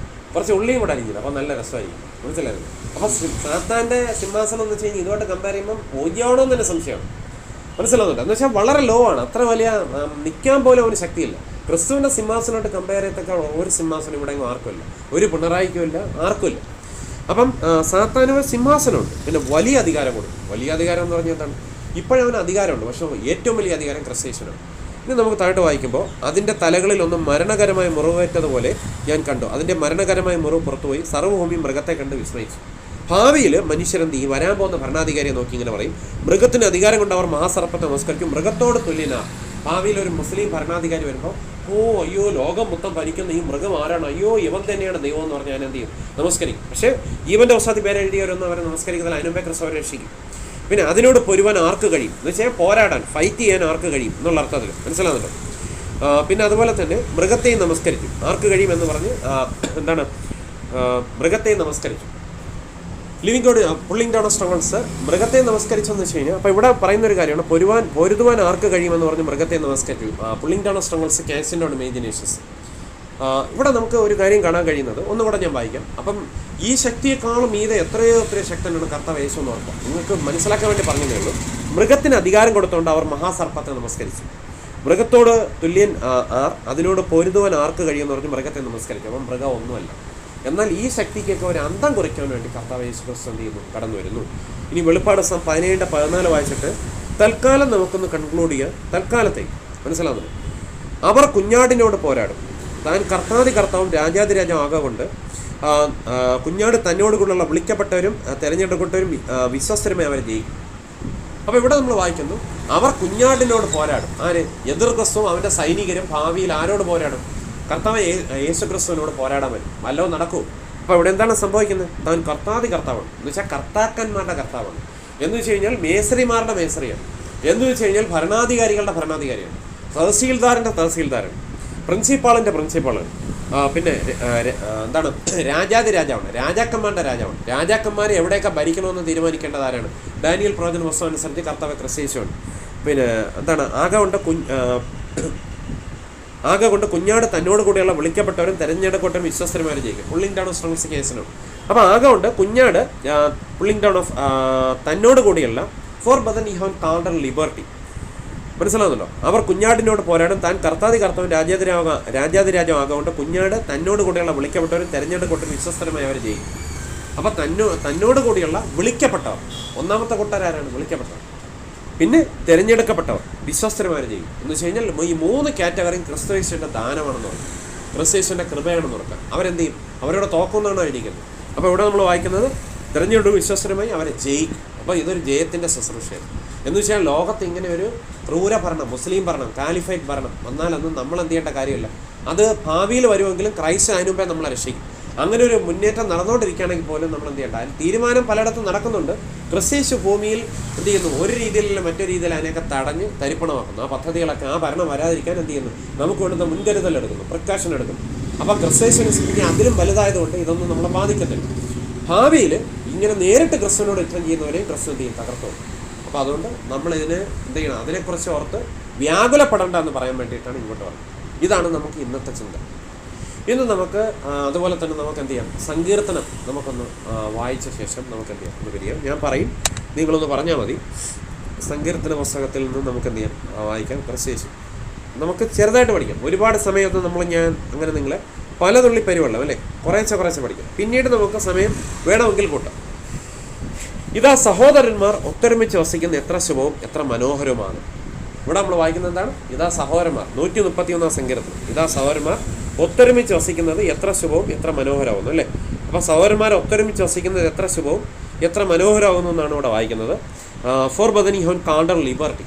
കുറച്ച് ഉള്ളിയും കൂടെ അരിഞ്ഞില്ല. അപ്പോൾ നല്ല രസമായിരിക്കും. മനസ്സിലായിരുന്നു? അപ്പോൾ സാത്താൻ്റെ സിംഹാസനം എന്ന് വെച്ച് കഴിഞ്ഞാൽ ഇതുമായിട്ട് കമ്പയർ ചെയ്യുമ്പോൾ പൂജ്യമാണോ എന്ന് തന്നെ സംശയമാണ്. മനസ്സിലാവുന്നുണ്ട്? എന്ന് വെച്ചാൽ വളരെ ലോ ആണ്, അത്ര വലിയ നിൽക്കാൻ പോലും അവന് ശക്തിയില്ല. ക്രിസ്തുവിൻ്റെ സിംഹാസനമായിട്ട് കമ്പയർ ചെയ്യത്തക്ക ഒരു സിംഹാസനം ഇവിടെ ആർക്കുമില്ല, ഒരു പിണറായിക്കുമില്ല, ആർക്കുമില്ല. അപ്പം സാത്താന് സിംഹാസനമുണ്ട്, പിന്നെ വലിയ അധികാരം കൊടുക്കും. വലിയ അധികാരം എന്ന് പറഞ്ഞാൽ എന്താണ്? ഇപ്പോഴവന് അധികാരമുണ്ട്, പക്ഷേ ഏറ്റവും വലിയ അധികാരം ക്രിസ്തേശനാണ്. ഇനി നമുക്ക് താഴോട്ട് വായിക്കുമ്പോൾ, അതിൻ്റെ തലകളിലൊന്നും മരണകരമായ മുറിവേറ്റതുപോലെ ഞാൻ കണ്ടു. അതിൻ്റെ മരണകരമായ മുറിവ് പുറത്തുപോയി സർവ്വഭൂമി മൃഗത്തെ കണ്ട് വിസ്മയിച്ചു. ഭാവിയിൽ മനുഷ്യരെന്ത് ഈ വരാൻ പോകുന്ന ഭരണാധികാരിയെ നോക്കി ഇങ്ങനെ പറയും, മൃഗത്തിന് അധികാരം കൊണ്ട് അവർ മഹാസർപ്പത്തെ നമസ്കരിക്കും, മൃഗത്തോട് തുല്യനാ. ഭാവിയിൽ ഒരു മുസ്ലിം ഭരണാധികാരി വരുമ്പോൾ, അയ്യോ ലോകം മൊത്തം ഭരിക്കുന്ന ഈ മൃഗം ആരാണ്, അയ്യോ ഇവൻ തന്നെയാണ് ദൈവം എന്ന് പറഞ്ഞാൽ ഞാൻ എന്ത് ചെയ്യും? നമസ്കരിക്കും. പക്ഷേ ഇവൻ്റെ അവസാനത്തിൽ പേരെഴുതിയവരൊന്നും അവരെ നമസ്കരിക്കുന്നതിൽ അതിനുമ്പേ ക്രിസ്തു അവരെ രക്ഷിക്കും. പിന്നെ അതിനോട് പൊരുവാൻ ആർക്ക് കഴിയും എന്ന് വെച്ചാൽ പോരാടാൻ, ഫൈറ്റ് ചെയ്യാൻ ആർക്ക് കഴിയും എന്നുള്ള അർത്ഥത്തിൽ. മനസ്സിലാകുന്നുണ്ടോ? പിന്നെ അതുപോലെ തന്നെ മൃഗത്തെയും നമസ്കരിക്കും. ആർക്ക് കഴിയുമെന്ന് പറഞ്ഞ് എന്താണ്, മൃഗത്തെയും നമസ്കരിച്ചു. Living God pulling down struggles മൃഗത്തെ നമസ്കരിച്ചെന്ന് വെച്ച് കഴിഞ്ഞാൽ, അപ്പോൾ ഇവിടെ പറയുന്നൊരു കാര്യമാണ്, പൊരുതുവാൻ ആർക്ക് കഴിയുമെന്ന് പറഞ്ഞ് മൃഗത്തെ നമസ്കരിച്ചു. പുള്ളിംഗ് ഡൗൺ സ്ട്രഗിൾസ് ക്യാൻസൽ ഡൗൺ ഇമേജിനേഷൻസ്. ഇവിടെ നമുക്ക് ഒരു കാര്യം കാണാൻ കഴിയുന്നത്, ഒന്നുകൂടെ ഞാൻ വായിക്കാം. അപ്പം ഈ ശക്തിയെക്കാളും മീതെ എത്രയോ ശക്തനാണ് കർത്താവ് യേശു എന്ന് ഓർക്കാം. നിങ്ങൾക്ക് മനസ്സിലാക്കാൻ വേണ്ടി പറഞ്ഞതേ ഉള്ളൂ. മൃഗത്തിന് അധികാരം കൊടുത്തുകൊണ്ട് അവർ മഹാസർപ്പത്തെ നമസ്കരിച്ചു. മൃഗത്തോട് തുല്യൻ ആർ, അതിനോട് പൊരുതുവാൻ ആർക്ക് കഴിയുമെന്ന് പറഞ്ഞ് മൃഗത്തെ നമസ്കരിച്ചു. അപ്പം മൃഗം ഒന്നുമല്ല. എന്നാൽ ഈ ശക്തിക്കൊക്കെ ഒരു അന്തം കുറിക്കാൻ വേണ്ടി കർത്താവ് യേശു ക്രിസ്തു എന്ത് ചെയ്യുന്നു? കടന്നു വരുന്നു. ഇനി വെളിപ്പാട് 17:14 വായിച്ചിട്ട് തൽക്കാലം നമുക്കൊന്ന് കൺക്ലൂഡ് ചെയ്യാം. തൽക്കാലത്തേക്ക് മനസ്സിലാകുന്നു. അവർ കുഞ്ഞാടിനോട് പോരാടും. താൻ കർത്താവും രാജാതിരാജാവും ആകൊണ്ട് കുഞ്ഞാട് തന്നോട് കൂടെയുള്ള വിളിക്കപ്പെട്ടവരും തിരഞ്ഞെടുക്കപ്പെട്ടവരും വിശ്വസ്തരുമായി അവരെ ജയിക്കും. അപ്പോൾ ഇവിടെ നമ്മൾ വായിക്കുന്നു, അവർ കുഞ്ഞാടിനോട് പോരാടും. ആര്? എതിർ ക്രിസ്തുവും അവൻ്റെ സൈനികരും ഭാവിയിൽ ആരോട് പോരാടും? കർത്താവ് യേശു ക്രിസ്തുവിനോട് പോരാടാൻ വരും. വല്ലതും നടക്കൂ. അപ്പോൾ ഇവിടെ എന്താണ് സംഭവിക്കുന്നത്? താൻ കർത്താവാണ്. എന്ന് വെച്ചാൽ കർത്താക്കന്മാരുടെ കർത്താവാണ്. എന്ന് വെച്ച് കഴിഞ്ഞാൽ മേസറിമാരുടെ മേസറിയാണ്. എന്ന് വെച്ച് കഴിഞ്ഞാൽ ഭരണാധികാരികളുടെ ഭരണാധികാരിയാണ്. തഹസീൽദാറിൻ്റെ തഹസീൽദാരാണ്. പ്രിൻസിപ്പാളിൻ്റെ പ്രിൻസിപ്പാളാണ്. പിന്നെ എന്താണ്? രാജാതിരാജാവാണ്. രാജാക്കന്മാരുടെ രാജാവാണ്. രാജാക്കന്മാരെ എവിടെയൊക്കെ ഭരിക്കണമെന്ന് തീരുമാനിക്കേണ്ടത് ആരാണ്? ഡാനിയൽ പ്രവചന പുസ്തകം അനുസരിച്ച് കർത്താവ് ക്രിസ്തുവാണ്. പിന്നെ എന്താണ്? ആകെ കൊണ്ട് കുഞ്ഞാട് തന്നോട് കൂടെയുള്ള വിളിക്കപ്പെട്ടവരും തിരഞ്ഞെടുക്കപ്പെട്ടവരും വിശ്വസ്തരുമാരും ജയിക്കും. പുള്ളിങ് ഡൗൺ ഓഫ് സ്ട്രോങ്സ് കേസിനാണ്. അപ്പോൾ ആകെ കൊണ്ട് കുഞ്ഞാട് പുള്ളിങ് ഡൗൺ ഓഫ് തന്നോട് കൂടിയുള്ള ഫോർ ബദൻ ഈ ഹാൻ കാൾഡ് ലിബർട്ടി. മനസ്സിലാകുന്നുണ്ടോ? അവർ കുഞ്ഞാടിനോട് പോരാടും. താൻ കർത്താവും രാജാതിരാജാവും ആകൊണ്ട് കുഞ്ഞാട് തന്നോട് കൂടെയുള്ള വിളിക്കപ്പെട്ടവരും തിരഞ്ഞെടുക്കപ്പെട്ടവരും വിശ്വസ്തരമായി അവർ ജയിക്കും. അപ്പോൾ തന്നോട് കൂടിയുള്ള വിളിക്കപ്പെട്ടവർ, ഒന്നാമത്തെ കൂട്ടരാരാണ്? വിളിക്കപ്പെട്ടവർ. പിന്നെ തിരഞ്ഞെടുക്കപ്പെട്ടവർ വിശ്വസ്തരമായി ചെയ്യും. എന്ന് വെച്ച് കഴിഞ്ഞാൽ ഈ 3 കാറ്റഗറിയും ക്രിസ്തുയേശുവിൻ്റെ ദാനമാണെന്ന് പറയും, ക്രിസ്തുയേശുവിൻ്റെ കൃപയാണെന്ന് ഓർക്കാം. അവരെന്ത് ചെയ്യും? അവരോട് തോക്കുമെന്നാണ് എഴുതിക്കുന്നത്. അപ്പോൾ ഇവിടെ നമ്മൾ വായിക്കുന്നത് തിരഞ്ഞെടുപ്പ് വിശ്വസ്തരമായി അവരെ ജയിക്കും. അപ്പോൾ ഇതൊരു ജയത്തിൻ്റെ ശുശ്രൂഷയാണ്. എന്ന് വെച്ചാൽ ലോകത്ത് ഇങ്ങനെ ഒരു ക്രൂര ഭരണം, മുസ്ലിം ഭരണം, കാലിഫൈറ്റ് ഭരണം വന്നാലൊന്നും നമ്മൾ എന്ത് ചെയ്യേണ്ട കാര്യമില്ല. അത് ഭാവിയിൽ വരുമെങ്കിലും ക്രൈസ്റ്റ് അതിനു മുമ്പേ നമ്മളെ രക്ഷിക്കും. അങ്ങനെ ഒരു മുന്നേറ്റം നടന്നുകൊണ്ടിരിക്കുകയാണെങ്കിൽ പോലും നമ്മൾ എന്ത് ചെയ്യേണ്ട? തീരുമാനം പലയിടത്തും നടക്കുന്നുണ്ട്. ക്രിസ്തേശു ഭൂമിയിൽ എന്ത് ചെയ്യുന്നു? ഒരു രീതിയിലല്ല മറ്റൊരു രീതിയിൽ അതിനെയൊക്കെ തടഞ്ഞ് തരിപ്പണമാക്കുന്നു. ആ പദ്ധതികളൊക്കെ, ആ ഭരണം വരാതിരിക്കാൻ എന്ത് ചെയ്യുന്നു? നമുക്ക് വേണ്ടുന്ന മുൻകരുതൽ എടുക്കുന്നു, പ്രിക്കോഷൻ എടുക്കുന്നു. അപ്പോൾ ക്രിസ്തേശുവിനെ സ്ഥിതി അതിലും വലുതായതുകൊണ്ട് ഇതൊന്നും നമ്മളെ ബാധിക്കത്തില്ല. ഭാവിയിൽ ഇങ്ങനെ നേരിട്ട് ക്രിസ്തുവിനോട് യുദ്ധം ചെയ്യുന്നവരെയും ക്രിസ്തു എന്ത് ചെയ്യും? തകർത്തു. അപ്പോൾ അതുകൊണ്ട് നമ്മളിതിന് എന്ത് ചെയ്യണം? അതിനെക്കുറിച്ച് ഓർത്ത് വ്യാകുലപ്പെടേണ്ട എന്ന് പറയാൻ വേണ്ടിയിട്ടാണ് ഇങ്ങോട്ട് പറഞ്ഞത്. ഇതാണ് നമുക്ക് ഇന്നത്തെ ചിന്ത. ഇന്ന് നമുക്ക് അതുപോലെ തന്നെ നമുക്ക് എന്ത് ചെയ്യാം? സങ്കീർത്തനം നമുക്കൊന്ന് വായിച്ച ശേഷം നമുക്ക് എന്ത് ചെയ്യാം? ഒന്ന് വരികയും ഞാൻ പറയും, നിങ്ങളൊന്ന് പറഞ്ഞാൽ മതി. സങ്കീർത്തന പുസ്തകത്തിൽ നിന്ന് നമുക്ക് എന്ത് ചെയ്യാം? വായിക്കാം. ക്രിസ്തുയേശു നമുക്ക് ചെറുതായിട്ട് പഠിക്കാം. ഒരുപാട് സമയമൊന്നും ഞാൻ അങ്ങനെ നിങ്ങളെ പലതുള്ളി പരിവെള്ളം അല്ലേ, കുറേശ്ശെ പഠിക്കാം. പിന്നീട് നമുക്ക് സമയം വേണമെങ്കിൽ കൂട്ടാം. ഇതാ സഹോദരന്മാർ ഒത്തൊരുമിച്ച് വസിക്കുന്ന എത്ര ശുഭവും എത്ര മനോഹരവുമാണ്. ഇവിടെ നമ്മൾ വായിക്കുന്നത് എന്താണ്? ഇതാ സഹോദരന്മാർ, 131 സങ്കീർത്തനം. ഇതാ സഹോദരന്മാർ ഒത്തൊരുമിച്ച് വസിക്കുന്നത് എത്ര ശുഭവും എത്ര മനോഹരമാകുന്നു അല്ലേ. അപ്പോൾ സഹോദരന്മാർ ഒത്തൊരുമിച്ച് വസിക്കുന്നത് എത്ര ശുഭവും എത്ര മനോഹരമാകുന്നു എന്നാണ് ഇവിടെ വായിക്കുന്നത്. For brethren have been called liberty.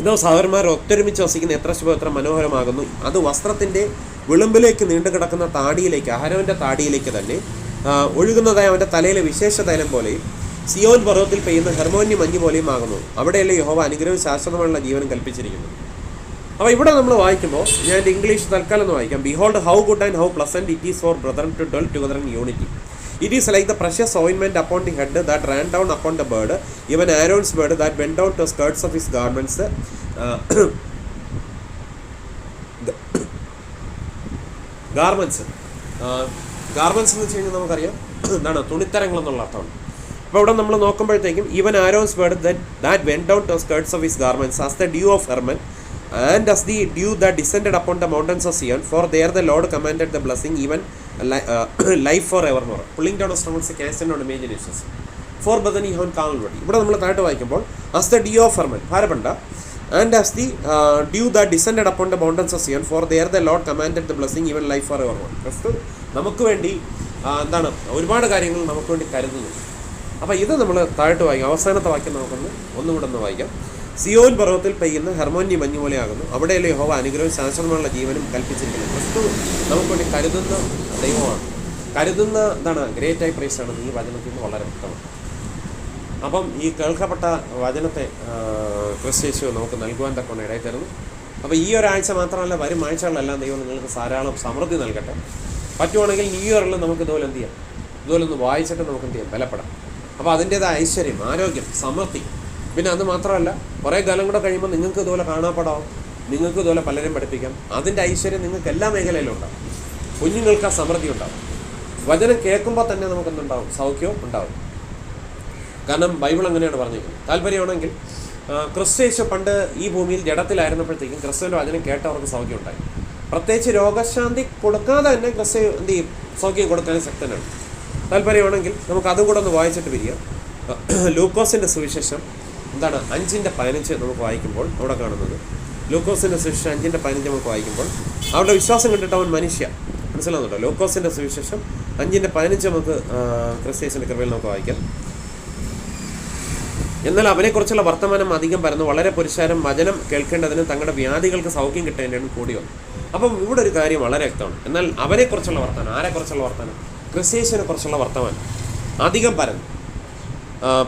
ഇതോ സഹോദരന്മാർ ഒത്തൊരുമിച്ച് വസിക്കുന്ന എത്ര ശുഭം എത്ര മനോഹരമാകുന്നു. അത് വസ്ത്രത്തിൻ്റെ വിളുമ്പിലേക്ക് നീണ്ടു കിടക്കുന്ന താടിയിലേക്ക്, അഹരോൻ്റെ താടിയിലേക്ക് തന്നെ ഒഴുകുന്നതായ അവൻ്റെ തലയിലെ വിശേഷ തൈലം പോലെയും സിയോൻ പർവ്വതത്തിൽ പെയ്യുന്ന ഹെർമോന്യ മഞ്ഞ് പോലെയും ആകുന്നു. അവിടെയല്ലേ യഹോവ അനുഗ്രഹവും ശാശ്വതമുള്ള ജീവനും കൽപ്പിച്ചിരിക്കുന്നു. അപ്പോൾ ഇവിടെ നമ്മൾ വായിക്കുമ്പോൾ ഞാൻ ഇംഗ്ലീഷ് തൽക്കാലം ഒന്ന് വായിക്കാം. Behold how good and how pleasant it is for brethren to dwell together in unity. It is like the precious ointment upon the head that ran down upon the bird, even Aaron's bird that bent down to the skirts of his garments. Garments എന്ന് വെച്ച് കഴിഞ്ഞാൽ നമുക്കറിയാം എന്താണ്? തുണിത്തരങ്ങൾ എന്നുള്ള അർത്ഥമാണ്. അപ്പോൾ ഇവിടെ നമ്മൾ നോക്കുമ്പോഴത്തേക്കും even Aaron's beard that went down to skirts of his garments as the dew of Hermon and as the dew that descended upon the mountains of Zion, for there the Lord commanded the blessing, even life for evermore. Pulling down of strongholds cast on imaginations. For Bethany Hon Calvary. ഇവിടെ നമ്മൾ താഴോട്ട് വായിക്കുമ്പോൾ as the dew of Hermon, ഭാരപണ്ട, and as the dew that descended upon the mountains of Zion, for there the Lord commanded the blessing, even life for evermore. ക്രിസ്തു നമുക്ക് വേണ്ടി എന്താണ്? ഒരുപാട് കാര്യങ്ങൾ നമുക്ക് വേണ്ടി കരുതുന്നു. അപ്പോൾ ഇത് നമ്മൾ താഴോട്ട് വായിക്കാം. അവസാനത്തെ വാക്യം ഒന്നുകൂടെ ഒന്ന് വായിക്കാം. സിയോൻ പർവ്വതത്തിൽ പെയ്യുന്ന ഹെർമോന്യ മഞ്ഞ് പോലെയാകുന്നു. അവിടെയല്ലേ യഹോവ അനുഗ്രഹവും ശാശ്വതമുള്ള ജീവനും കൽപ്പിച്ചിരിക്കുന്നു. ക്രിസ്തു നമുക്ക് വേണ്ടി കരുതുന്ന ദൈവമാണ്. കരുതുന്ന എന്താണ്? ഗ്രേറ്റ് ആയി പ്രൈസാണ് ഈ വചനത്തിൽ നിന്ന് വളരെ വ്യക്തമാണ്. അപ്പം ഈ കേൾക്കപ്പെട്ട വചനത്തെ ക്രിസ്തു നമുക്ക് നൽകുവാൻ തക്കൊണ്ട് ഇടയിൽ തരുന്നു. അപ്പോൾ ഈ ഒരാഴ്ച മാത്രമല്ല, വരും ആഴ്ചകളിലെല്ലാം ദൈവം നിങ്ങൾക്ക് ധാരാളം സമൃദ്ധി നൽകട്ടെ. പറ്റുവാണെങ്കിൽ ന്യൂ ഇയറിൽ നമുക്ക് ഇതുപോലെ എന്ത് ചെയ്യാം? ഇതുപോലെ ഒന്ന് വായിച്ചിട്ട് നമുക്ക് എന്ത് ചെയ്യാം? ബലപ്പെടാം. അപ്പോൾ അതിൻ്റേതായ ഐശ്വര്യം, ആരോഗ്യം, സമൃദ്ധി. പിന്നെ അത് മാത്രമല്ല, കുറേ കാലം കൂടെ കഴിയുമ്പോൾ നിങ്ങൾക്ക് ഇതുപോലെ കാണാപ്പെടാം നിങ്ങൾക്ക് ഇതുപോലെ പലരും പഠിപ്പിക്കാം. അതിൻ്റെ ഐശ്വര്യം നിങ്ങൾക്ക് എല്ലാ മേഖലയിലും ഉണ്ടാവും. കുഞ്ഞുങ്ങൾക്ക് ആ സമൃദ്ധി ഉണ്ടാവും. വചനം കേൾക്കുമ്പോൾ തന്നെ നമുക്കെന്തുണ്ടാവും? സൗഖ്യവും ഉണ്ടാവും. കാരണം ബൈബിൾ അങ്ങനെയാണ് പറഞ്ഞിരിക്കുന്നത്. താല്പര്യമാണെങ്കിൽ ക്രിസ്തു പണ്ട് ഈ ഭൂമിയിൽ ജഡത്തിലായിരുന്നപ്പോഴത്തേക്കും ക്രിസ്തുവിൻ്റെ വചനം കേട്ടവർക്ക് സൗഖ്യം ഉണ്ടായി. പ്രത്യേകിച്ച് രോഗശാന്തി കൊടുക്കാതെ തന്നെ ക്രിസ്തു എന്ത് ചെയ്യും? സൗഖ്യം കൊടുക്കാനും ശക്തനാണ്. താല്പര്യമാണെങ്കിൽ നമുക്ക് അതും കൂടെ ഒന്ന് വായിച്ചിട്ട് വരിക. ലൂക്കോസിൻ്റെ സുവിശേഷം 5:15 നമുക്ക് വായിക്കുമ്പോൾ അവിടെ കാണുന്നത്, ലൂക്കോസിൻ്റെ സുവിശേഷം 5:15 നമുക്ക് വായിക്കുമ്പോൾ അവരുടെ വിശ്വാസം കണ്ടിട്ട് അവൻ മനുഷ്യ, മനസ്സിലാകുന്നുണ്ടോ? ലൂക്കോസിൻ്റെ സുവിശേഷം 5:15 നമുക്ക് ക്രിസ്തുവിന്റെ കൃപയിൽ നമുക്ക് വായിക്കാം. എന്നാൽ അവനെക്കുറിച്ചുള്ള വർത്തമാനം അധികം പരന്നു, വളരെ പുരുഷാരം വചനം കേൾക്കേണ്ടതിനും തങ്ങളുടെ വ്യാധികൾക്ക് സൗഖ്യം കിട്ടേണ്ടതിനും കൂടി വന്നു. അപ്പം ഇവിടെ ഒരു കാര്യം വളരെ വ്യക്തമാണ്. എന്നാൽ അവനെക്കുറിച്ചുള്ള വർത്തമാനം, ആരെക്കുറിച്ചുള്ള വർത്തമാനം? ക്രിസ്തുവിനെ കുറിച്ചുള്ള വർത്തമാനം അധികം പരന്നു.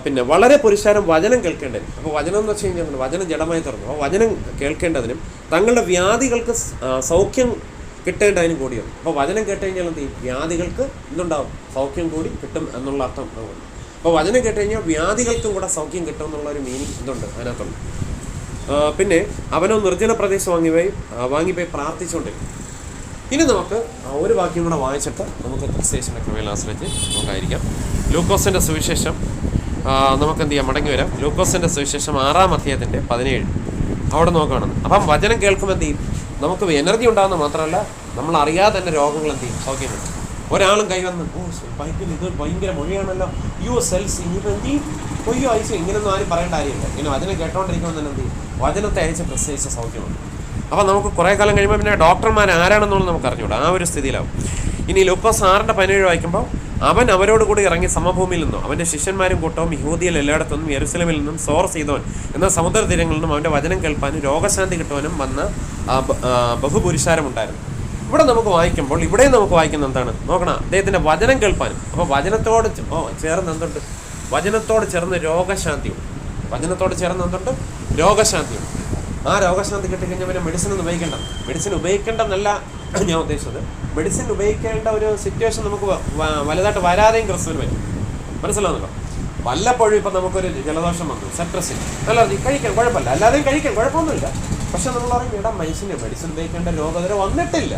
പിന്നെ വളരെ പുരുഷാരം വചനം കേൾക്കേണ്ടതിനും. അപ്പോൾ വചനം എന്ന് വെച്ച് കഴിഞ്ഞാൽ വചനം ജഡമായി തുറന്നു. അപ്പോൾ വചനം കേൾക്കേണ്ടതിനും തങ്ങളുടെ വ്യാധികൾക്ക് സൗഖ്യം കിട്ടേണ്ടതിനും കൂടി വന്നു. അപ്പോൾ വചനം കേട്ട് കഴിഞ്ഞാൽ എന്ത് ചെയ്യും? വ്യാധികൾക്ക് എന്തുണ്ടാവും? സൗഖ്യം കൂടി കിട്ടും എന്നുള്ള അർത്ഥം നമുക്ക്. അപ്പോൾ വചനം കേട്ട് കഴിഞ്ഞാൽ വ്യാധികൾക്കും കൂടെ സൗഖ്യം കിട്ടും എന്നുള്ളൊരു മീനിങ് ഇതുണ്ട് അതിനകത്തുണ്ട്. പിന്നെ അവനോ നിർജ്ജന പ്രദേശം വാങ്ങിപ്പോയി പ്രാർത്ഥിച്ചുകൊണ്ടിരിക്കും. ഇനി നമുക്ക് ഒരു വാക്യം കൂടെ വായിച്ചിട്ട് നമുക്ക് ക്രിസ്തുവിന്റെ കൃപയിൽ ആശ്രയിച്ച് നമുക്കായിരിക്കാം. ലൂക്കോസിൻ്റെ സുവിശേഷം നമുക്ക് എന്ത് ചെയ്യാം? മടങ്ങി വരാം. ലൂക്കോസിൻ്റെ സുവിശേഷം 6:17 അവിടെ നോക്കുകയാണെന്ന്. അപ്പം വചനം കേൾക്കുമ്പോൾ എന്ത് ചെയ്യും? നമുക്ക് എനർജി ഉണ്ടാകുന്ന മാത്രമല്ല, നമ്മൾ അറിയാതെ തന്നെ രോഗങ്ങൾ എന്ത് ചെയ്യും? സൗഖ്യം കിട്ടും. ഒരാളും കൈവന്ന് ഇത് ഭയങ്കര മൊഴിയാണല്ലോ, സെൽസ് ഇനിയിപ്പോൾ എന്ത് ചെയ്യും? കൊയ്യോ അയച്ചു, ഇങ്ങനെയൊന്നും ആരും പറയേണ്ട കാര്യമില്ല. ഇങ്ങനെ വചനം കേട്ടോണ്ടിരിക്കുമ്പോൾ തന്നെ എന്ത് ചെയ്യും? വചനത്തെ അയച്ച് പ്രത്യേകിച്ച സൗഖ്യമാണ്. അപ്പം നമുക്ക് കുറേ കാലം കഴിയുമ്പോൾ പിന്നെ ഡോക്ടർമാർ ആരാണെന്നുള്ളത് നമുക്ക് അറിഞ്ഞൂടാ, ആ ഒരു സ്ഥിതിയിലാവും. ഇനി ലൂക്കോസ് 6:17 വായിക്കുമ്പോൾ അവൻ അവരോട് കൂടി ഇറങ്ങി സമഭൂമിയിൽ നിന്നും അവൻ്റെ ശിഷ്യന്മാരും കൂട്ടവും യഹൂദിയിൽ എല്ലായിടത്തുനിന്നും യെരുസലേമിൽ നിന്നും സോർ സീദോൻ എന്ന സമുദ്ര തീരങ്ങളിൽ നിന്നും അവൻ്റെ വചനം കേൾപ്പാനും രോഗശാന്തി കിട്ടുവാനും വന്ന ബഹുപുരുഷാരമുണ്ടായിരുന്നു. ഇവിടെ നമുക്ക് വായിക്കുമ്പോൾ ഇവിടെയും നമുക്ക് വായിക്കുന്ന എന്താണ് നോക്കണം? അദ്ദേഹത്തിൻ്റെ വചനം കേൾപ്പാനും. അപ്പോൾ വചനത്തോട് ചേർന്ന് എന്തുണ്ട്? വചനത്തോട് ചേർന്ന് രോഗശാന്തിയുണ്ട്. വചനത്തോട് ചേർന്ന് എന്തുണ്ട്? രോഗശാന്തിയുണ്ട്. ആ രോഗശാന്തി കിട്ടിക്കഴിഞ്ഞാൽ പിന്നെ മെഡിസിൻ ഒന്നും ഉപയോഗിക്കേണ്ട. മെഡിസിൻ ഉപയോഗിക്കേണ്ടെന്നല്ല ഞാൻ ഉദ്ദേശിച്ചത്. മെഡിസിൻ ഉപയോഗിക്കേണ്ട ഒരു സിറ്റുവേഷൻ നമുക്ക് വലുതായിട്ട് വരാതെയും ക്രിസ്തുവിന് വരും. മനസ്സിലാവുന്നല്ലോ? വല്ലപ്പോഴും ഇപ്പം നമുക്കൊരു ജലദോഷം വന്നു, സെപ്രസിൻ അല്ലാതെ കഴിക്കാം, കുഴപ്പമില്ല. അല്ലാതെയും കഴിക്കാം, കുഴപ്പമൊന്നുമില്ല. പക്ഷെ നമ്മൾ പറയും ഇടാം മെഡിസിൻ ഉപയോഗിക്കേണ്ട രോഗം ഇതുവരെ വന്നിട്ടില്ല.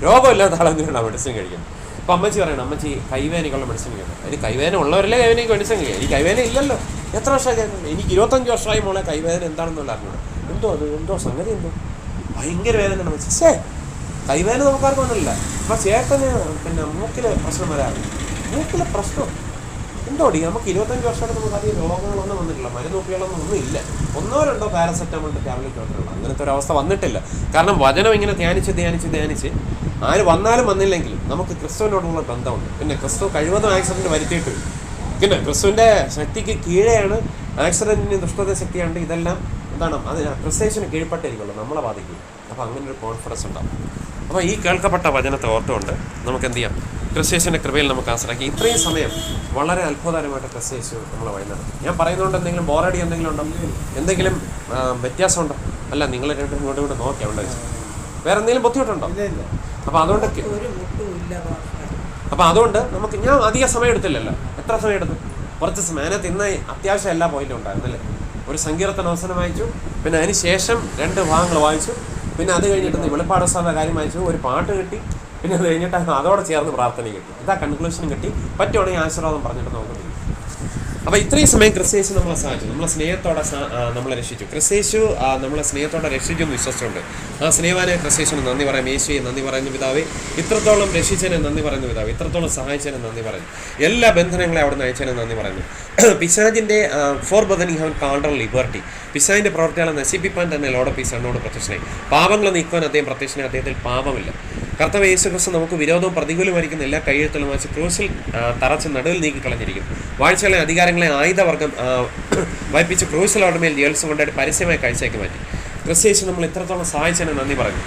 രോഗമില്ലാത്ത ആളെന്തിനാണ് മെഡിസിൻ കഴിക്കുന്നത്? ഇപ്പം അമ്മച്ചി പറയണം, അമ്മച്ചി കൈവേനയ്ക്കുള്ള മെഡിസിൻ കഴിക്കണം. അതിന് കൈവേന ഉള്ളവരല്ലേ കൈവേനയ്ക്ക് മെഡിസിൻ കഴിക്കുക. ഈ കൈവേന ഇല്ലല്ലോ. എത്ര വർഷമായി? എനിക്ക് 25 വർഷമായി മോളെ കൈവേദന എന്താണെന്നുള്ള അറിഞ്ഞത്. എന്തോ സംഗതി എന്തോ ഭയങ്കര വേദനയാണ് വെച്ചേ. കൈവേദന നമുക്കാർക്കും ഒന്നുമില്ല. അപ്പം ചേട്ടന് പിന്നെ മൂക്കിൽ പ്രശ്നം വരാറില്ല. മൂക്കിലെ പ്രശ്നം എന്തോടി? നമുക്ക് 25 വർഷമായിട്ട് നമുക്ക് അധികം രോഗങ്ങളൊന്നും വന്നിട്ടില്ല, മരുന്നുപ്പികളൊന്നും ഒന്നും ഇല്ല. 1-2 പാരസെറ്റമോളിൻ്റെ ടാബ്ലറ്റ് മാത്രമേ. അങ്ങനത്തെ ഒരു അവസ്ഥ വന്നിട്ടില്ല. കാരണം വചനം ഇങ്ങനെ ധ്യാനിച്ച് ആര് വന്നാലും വന്നില്ലെങ്കിലും നമുക്ക് ക്രിസ്തുവിനോടുള്ള ബന്ധമുണ്ട്. പിന്നെ ക്രിസ്തു കഴിവതും ആക്സിഡൻറ്റ് വരുത്തിയിട്ട് പിന്നെ ക്രിസ്തുവിൻ്റെ ശക്തിക്ക് കീഴെയാണ് ആക്സിഡൻറ്റിന് ദുഷ്ടത ശക്തിയാണ്. ഇതെല്ലാം എന്താണ്? അതിന് ക്രിസ്തുവിന് കീഴ്പ്പെട്ടിരിക്കുള്ളൂ, നമ്മളെ ബാധിക്കും. അപ്പോൾ അങ്ങനെ ഒരു കോൺഫിഡൻസ് ഉണ്ടാവും. അപ്പോൾ ഈ കേൾക്കപ്പെട്ട വചനത്തെ ഓർത്തുകൊണ്ട് നമുക്ക് എന്ത് ചെയ്യാം? ക്രിസ്തുവിന്റെ കൃപയിൽ നമുക്ക് ആശ്രയിക്കാം. ഇത്രയും സമയം വളരെ അത്ഭുതകരമായിട്ട് ക്രിസ്തു നമ്മളെ വഴി നടത്തും. ഞാൻ പറയുന്നതുകൊണ്ട് എന്തെങ്കിലും ബോറടി എന്തെങ്കിലും ഉണ്ടോ? എന്തെങ്കിലും വ്യത്യാസമുണ്ടോ? അല്ല, നിങ്ങൾ രണ്ടും ഇങ്ങോട്ട് നോക്കിയാൽ ഉണ്ട്. വേറെ എന്തെങ്കിലും ബുദ്ധിമുട്ടുണ്ടോ? അപ്പോൾ അതുകൊണ്ട് നമുക്ക് ഞാൻ അധിക സമയം എടുത്തില്ലല്ലോ. എത്ര സമയം എടുത്തു? കുറച്ച് സമയം. അതിനകത്ത് ഇന്ന് അത്യാവശ്യം എല്ലാ പോയിന്റും ഉണ്ടായിരുന്നല്ലേ. ഒരു സങ്കീർത്തന അവസരം വായിച്ചു, പിന്നെ അതിന് ശേഷം 2 ഭാഗങ്ങൾ വായിച്ചു, പിന്നെ അത് കഴിഞ്ഞിട്ട് വെളിപ്പാട് പുസ്തകത്തിന്റെ കാര്യം വായിച്ചു, ഒരു പാട്ട് കിട്ടി, പിന്നെ അത് കഴിഞ്ഞിട്ട് അതോടെ ചേർന്ന് പ്രാർത്ഥന കിട്ടി. ഇതാ കൺക്ലൂഷനും കിട്ടി. പറ്റുവാണെങ്കിൽ ആശീർവാദം പറഞ്ഞിട്ട് നമുക്ക് തീരും. അപ്പോൾ ഇത്രയും സമയം ക്രിസ്തു നമ്മളെ സഹായിച്ചു, നമ്മളെ സ്നേഹത്തോടെ നമ്മളെ രക്ഷിച്ചു. ക്രിസ്തു നമ്മളെ സ്നേഹത്തോടെ രക്ഷിച്ചു എന്ന് വിശ്വസിച്ചുണ്ട്. ആ സ്നേഹവാനെ ക്രിസ്തുവിന് നന്ദി പറയാം. യേശുവെ നന്ദി പറയുന്ന പിതാവേ, ഇത്രത്തോളം രക്ഷിച്ചതിനെ നന്ദി പറയുന്ന പിതാവേ, ഇത്രത്തോളം സഹായിച്ചതിനെ നന്ദി പറയുന്നു. എല്ലാ ബന്ധനങ്ങളെ അവിടെ നിന്ന് അയച്ചതിനെ നന്ദി പറയുന്നു. പിശാചിൻ്റെ four Bethany haven't Kaldor liberty, പിശാചിൻ്റെ പ്രവർത്തികളെ നശിപ്പിക്കാൻ തന്നെ ലോഡ് പീസ് എന്നോട് പ്രത്യക്ഷനായി. പാപങ്ങൾ നീക്കുവാൻ അദ്ദേഹം പ്രത്യക്ഷനായി. അദ്ദേഹത്തിൽ പാപമില്ല. കർത്താവ് യേശു ക്രിസ്തു നമുക്ക് വിരോധവും പ്രതികൂലമായിരിക്കുന്ന എല്ലാ കൈയെഴുത്തുകളും വായിച്ച് ക്രൂസിൽ തറച്ച് നടുവിൽ നീക്കിക്കളഞ്ഞിരിക്കും. വാഴ്ചകളെ അധികാരങ്ങളെ ആയുധവർഗം വായിപ്പിച്ച് ക്രൂസിലോടെ മേൽ ജേൽസ് കൊണ്ടായിട്ട് പരസ്യമായി കാഴ്ചയാക്കി മാറ്റി. ക്രിസ്തു നമ്മൾ ഇത്രത്തോളം സഹായിച്ചതിന് നന്ദി പറഞ്ഞു.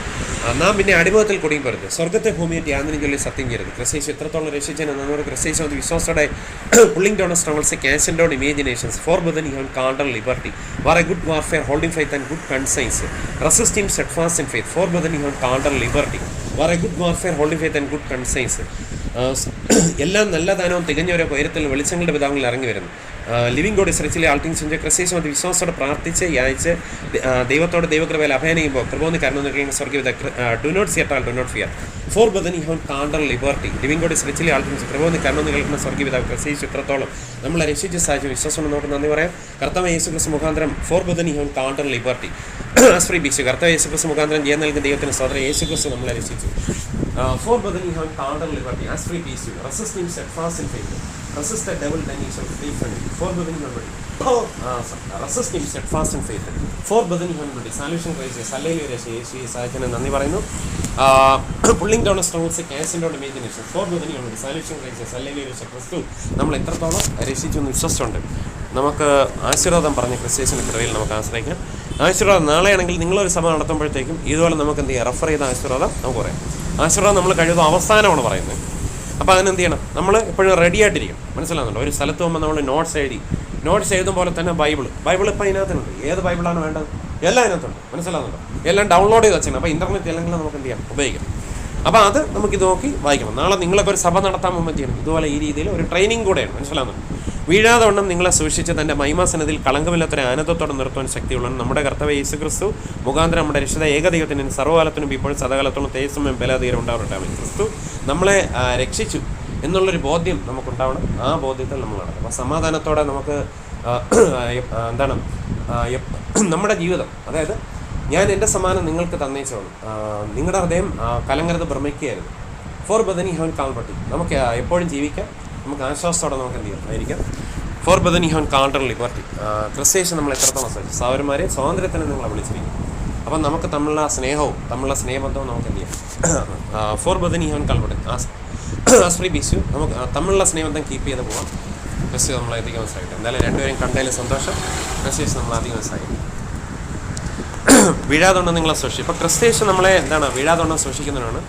നാം പിന്നെ അടിമത്തിൽ കുടുങ്ങിപ്പോരുത്, സ്വർഗത്തെ ഭൂമിയെ യാതൊന്നും ചൊല്ലി സത്യം ചെയ്യരുത്. ക്രിസ്തു ഇത്രത്തോളം രക്ഷിച്ചതിന് നമ്മുടെ ക്രിസ്തു വിശ്വാസത്തോടെ പുള്ളിംഗ് ഡൗൺ സ്ട്രഗിൾസ് ക്യാൻസൽ down imaginations for brethren you called unto liberty war a good warfare holding faith and good conscience resisting steadfast in faith for brethren you called unto liberty war a good warfare holding faith and good conscience. എല്ലാം നല്ല ദാനവും തികഞ്ഞവരെ ഉയരത്തിൽ വെളിച്ചങ്ങളുടെ പിതാവിൽ ഇറങ്ങി വരുന്നു. Living God is richly all things സെഞ്ച് ക്രിസ്ത്യസ് മതി വിശ്വാസത്തോടെ പ്രാർത്ഥിച്ച് യാചിച്ച് ദൈവത്തോട് ദൈവകൃപയിൽ അഭയം ചെയ്യുമ്പോൾ കൃപോന്ന് കാരണം നിൽക്കുന്ന സ്വർഗ്ഗവിധ do not fear do not fear for brethren ye have been കാണ്ടർ liberty living God is richly all things കൃപോന്ന് കാരണം നിൽക്കുന്ന സ്വർഗ്ഗവിധ ക്രിസ്ത്യസ് ഇത്രത്തോളം നമ്മളെ രക്ഷിച്ച് സാധിച്ചു വിശ്വാസം നമുക്ക് നന്ദി പറയാം. കർത്താവ് യേശു ക്രിസ്തു മുഖാന്തരം ഫോർ ബദൻ ഈ ഹോൺ കാണ്ടർ ലിബർട്ടി ഫ്രീ ബീച്ച് കർത്താവ് യേശു ക്രിസ്തു മുഖാന്തരം ജയം നൽകുന്ന ദൈവത്തിന് സോദരൻ യേശു ക്രിസ്തു നമ്മളെ രക്ഷിച്ചു. ഫോർ ബദൻ ഈ ഹോൺ കാണ്ടർ liberty as free peace resist him steadfast in faith. Resist the devil, then he shall flee from you. For brethren, resist him steadfast in faith. For brethren, salvation Christ, hallelujah, യേശുവിനെ നന്ദി പറയുന്നു. പുള്ളിംഗ് ഡൗൺ സ്ട്രോങ്സ് ക്യാൻസിൻ്റെ ഇമേജിനേഷൻ. ഫോർ ബrethren, salvation Christ, hallelujah, ക്രിസ്തു നമ്മൾ എത്രത്തോളം രക്ഷിച്ചു എന്ന് വിശ്വസിച്ചുണ്ട് നമുക്ക് ആശീർവാദം പറഞ്ഞ ക്രിസ്ത്യസിൻ്റെ കൃപയിൽ നമുക്ക് ആശ്രയിക്കാം. ആശീർവാദം നാളെയാണെങ്കിൽ നിങ്ങളൊരു സഭ നടത്തുമ്പോഴത്തേക്കും ഇതുപോലെ നമുക്ക് എന്ത് ചെയ്യാം, റെഫർ ചെയ്ത ആശീർവാദം നമുക്ക് പറയാം. ആശീർവാദം നമ്മൾ കഴിയുന്ന അവസാനമാണ് പറയുന്നത്. അപ്പോൾ അതിനെന്ത് ചെയ്യണം, നമ്മൾ എപ്പോഴും റെഡി ആയിട്ടിരിക്കണം. മനസ്സിലാകുന്നുണ്ടോ? ഒരു സ്ഥലത്ത് പോകുമ്പോൾ നമ്മൾ നോട്ട്സ് എഴുതും പോലെ തന്നെ ബൈബിൾ ഇപ്പോൾ അതിനകത്തുണ്ട്. ഏത് ബൈബിളാണ് വേണ്ടത്? എല്ലാം അതിനകത്തുണ്ട്. മനസ്സിലാകുന്നുണ്ടോ? എല്ലാം ഡൗൺലോഡ് ചെയ്ത് വെച്ചാൽ അപ്പോൾ ഇൻ്റർനെറ്റ് അല്ലെങ്കിൽ നമുക്ക് എന്ത് ചെയ്യാം, ഉപയോഗിക്കാം. അപ്പോൾ അത് നമുക്കിത് നോക്കി വായിക്കണം. നാളെ നിങ്ങളൊക്കെ ഒരു സഭ നടത്താൻ പോകുമ്പോൾ ചെയ്യണം ഇതുപോലെ ഈ രീതിയിൽ ഒരു ട്രെയിനിങ് കൂടെയാണ്. മനസ്സിലാകുന്നുണ്ട്? വീഴാതെ വണ്ണം നിങ്ങളെ സൂക്ഷിച്ച് തൻ്റെ മഹിമാസനത്തിൽ കളങ്കമില്ലാത്തൊരു ആനന്ദത്തോടെ നിർത്തുവാൻ ശക്തിയുള്ള നമ്മുടെ കർത്താവ് യേശു ക്രിസ്തു മുഖാന്തരം നമ്മുടെ രക്ഷിത ഏകദൈവത്തിന് സർവ്വകാലത്തിനും ഇപ്പോഴും സദകാലത്തോളം തേജസ്സും ബലാധീരം ഉണ്ടാവട്ടെ. ക്രിസ്തു നമ്മളെ രക്ഷിച്ചു എന്നുള്ളൊരു ബോധ്യം നമുക്കുണ്ടാവണം. ആ ബോധ്യത്തിൽ നമ്മൾ നടക്കും. അപ്പോൾ സമാധാനത്തോടെ നമുക്ക് നമ്മുടെ ജീവിതം, അതായത് ഞാൻ എൻ്റെ സമ്മാനം നിങ്ങൾക്ക് തന്നേച്ചോളൂ, നിങ്ങളുടെ ഹൃദയം കലങ്കരുത് ഭ്രമിക്കുകയായിരുന്നു. ഫോർ ബദനി ഹോൻ കാൽപട്ടി നമുക്ക് എപ്പോഴും ജീവിക്കാം. നമുക്ക് ആശ്വാസത്തോടെ നമുക്ക് എന്ത് ചെയ്യാം ആയിരിക്കാം. Four brethren Kohn Kaldor liberty ക്രിസ്ത്യസ് നമ്മൾ എത്രത്തോളം സാധിച്ചു. സഹോദരന്മാരെ സ്വാതന്ത്ര്യത്തിന് നിങ്ങളെ വിളിച്ചിരിക്കും. അപ്പം നമുക്ക് തമ്മിലുള്ള സ്നേഹവും തമ്മിലുള്ള സ്നേഹബന്ധവും നമുക്ക് എന്ത് ചെയ്യാം. ഫോർ ബദനി ഹോൻ കാൽപട്ടി ആസ്ഫ്രീ ബീച്ചു നമുക്ക് തമ്മിലുള്ള സ്നേഹബന്ധം കീപ്പ് ചെയ്ത് പോകാം. ക്രിസ്ത്യസ് നമ്മളെ അധികം സഹായിക്കും. എന്തായാലും രണ്ടുപേരും കണ്ടതിൽ സന്തോഷം. ക്രിസ്ത്യസ് നമ്മളെ അധികം സഹായിക്കും. വീഴാതൊണ്ണം നിങ്ങളെ സൂക്ഷിക്കും. ഇപ്പോൾ ക്രിസ്ത്യസ് നമ്മളെ വീഴാതൊണ്ണം സൂക്ഷിക്കുന്നതിനാണ്.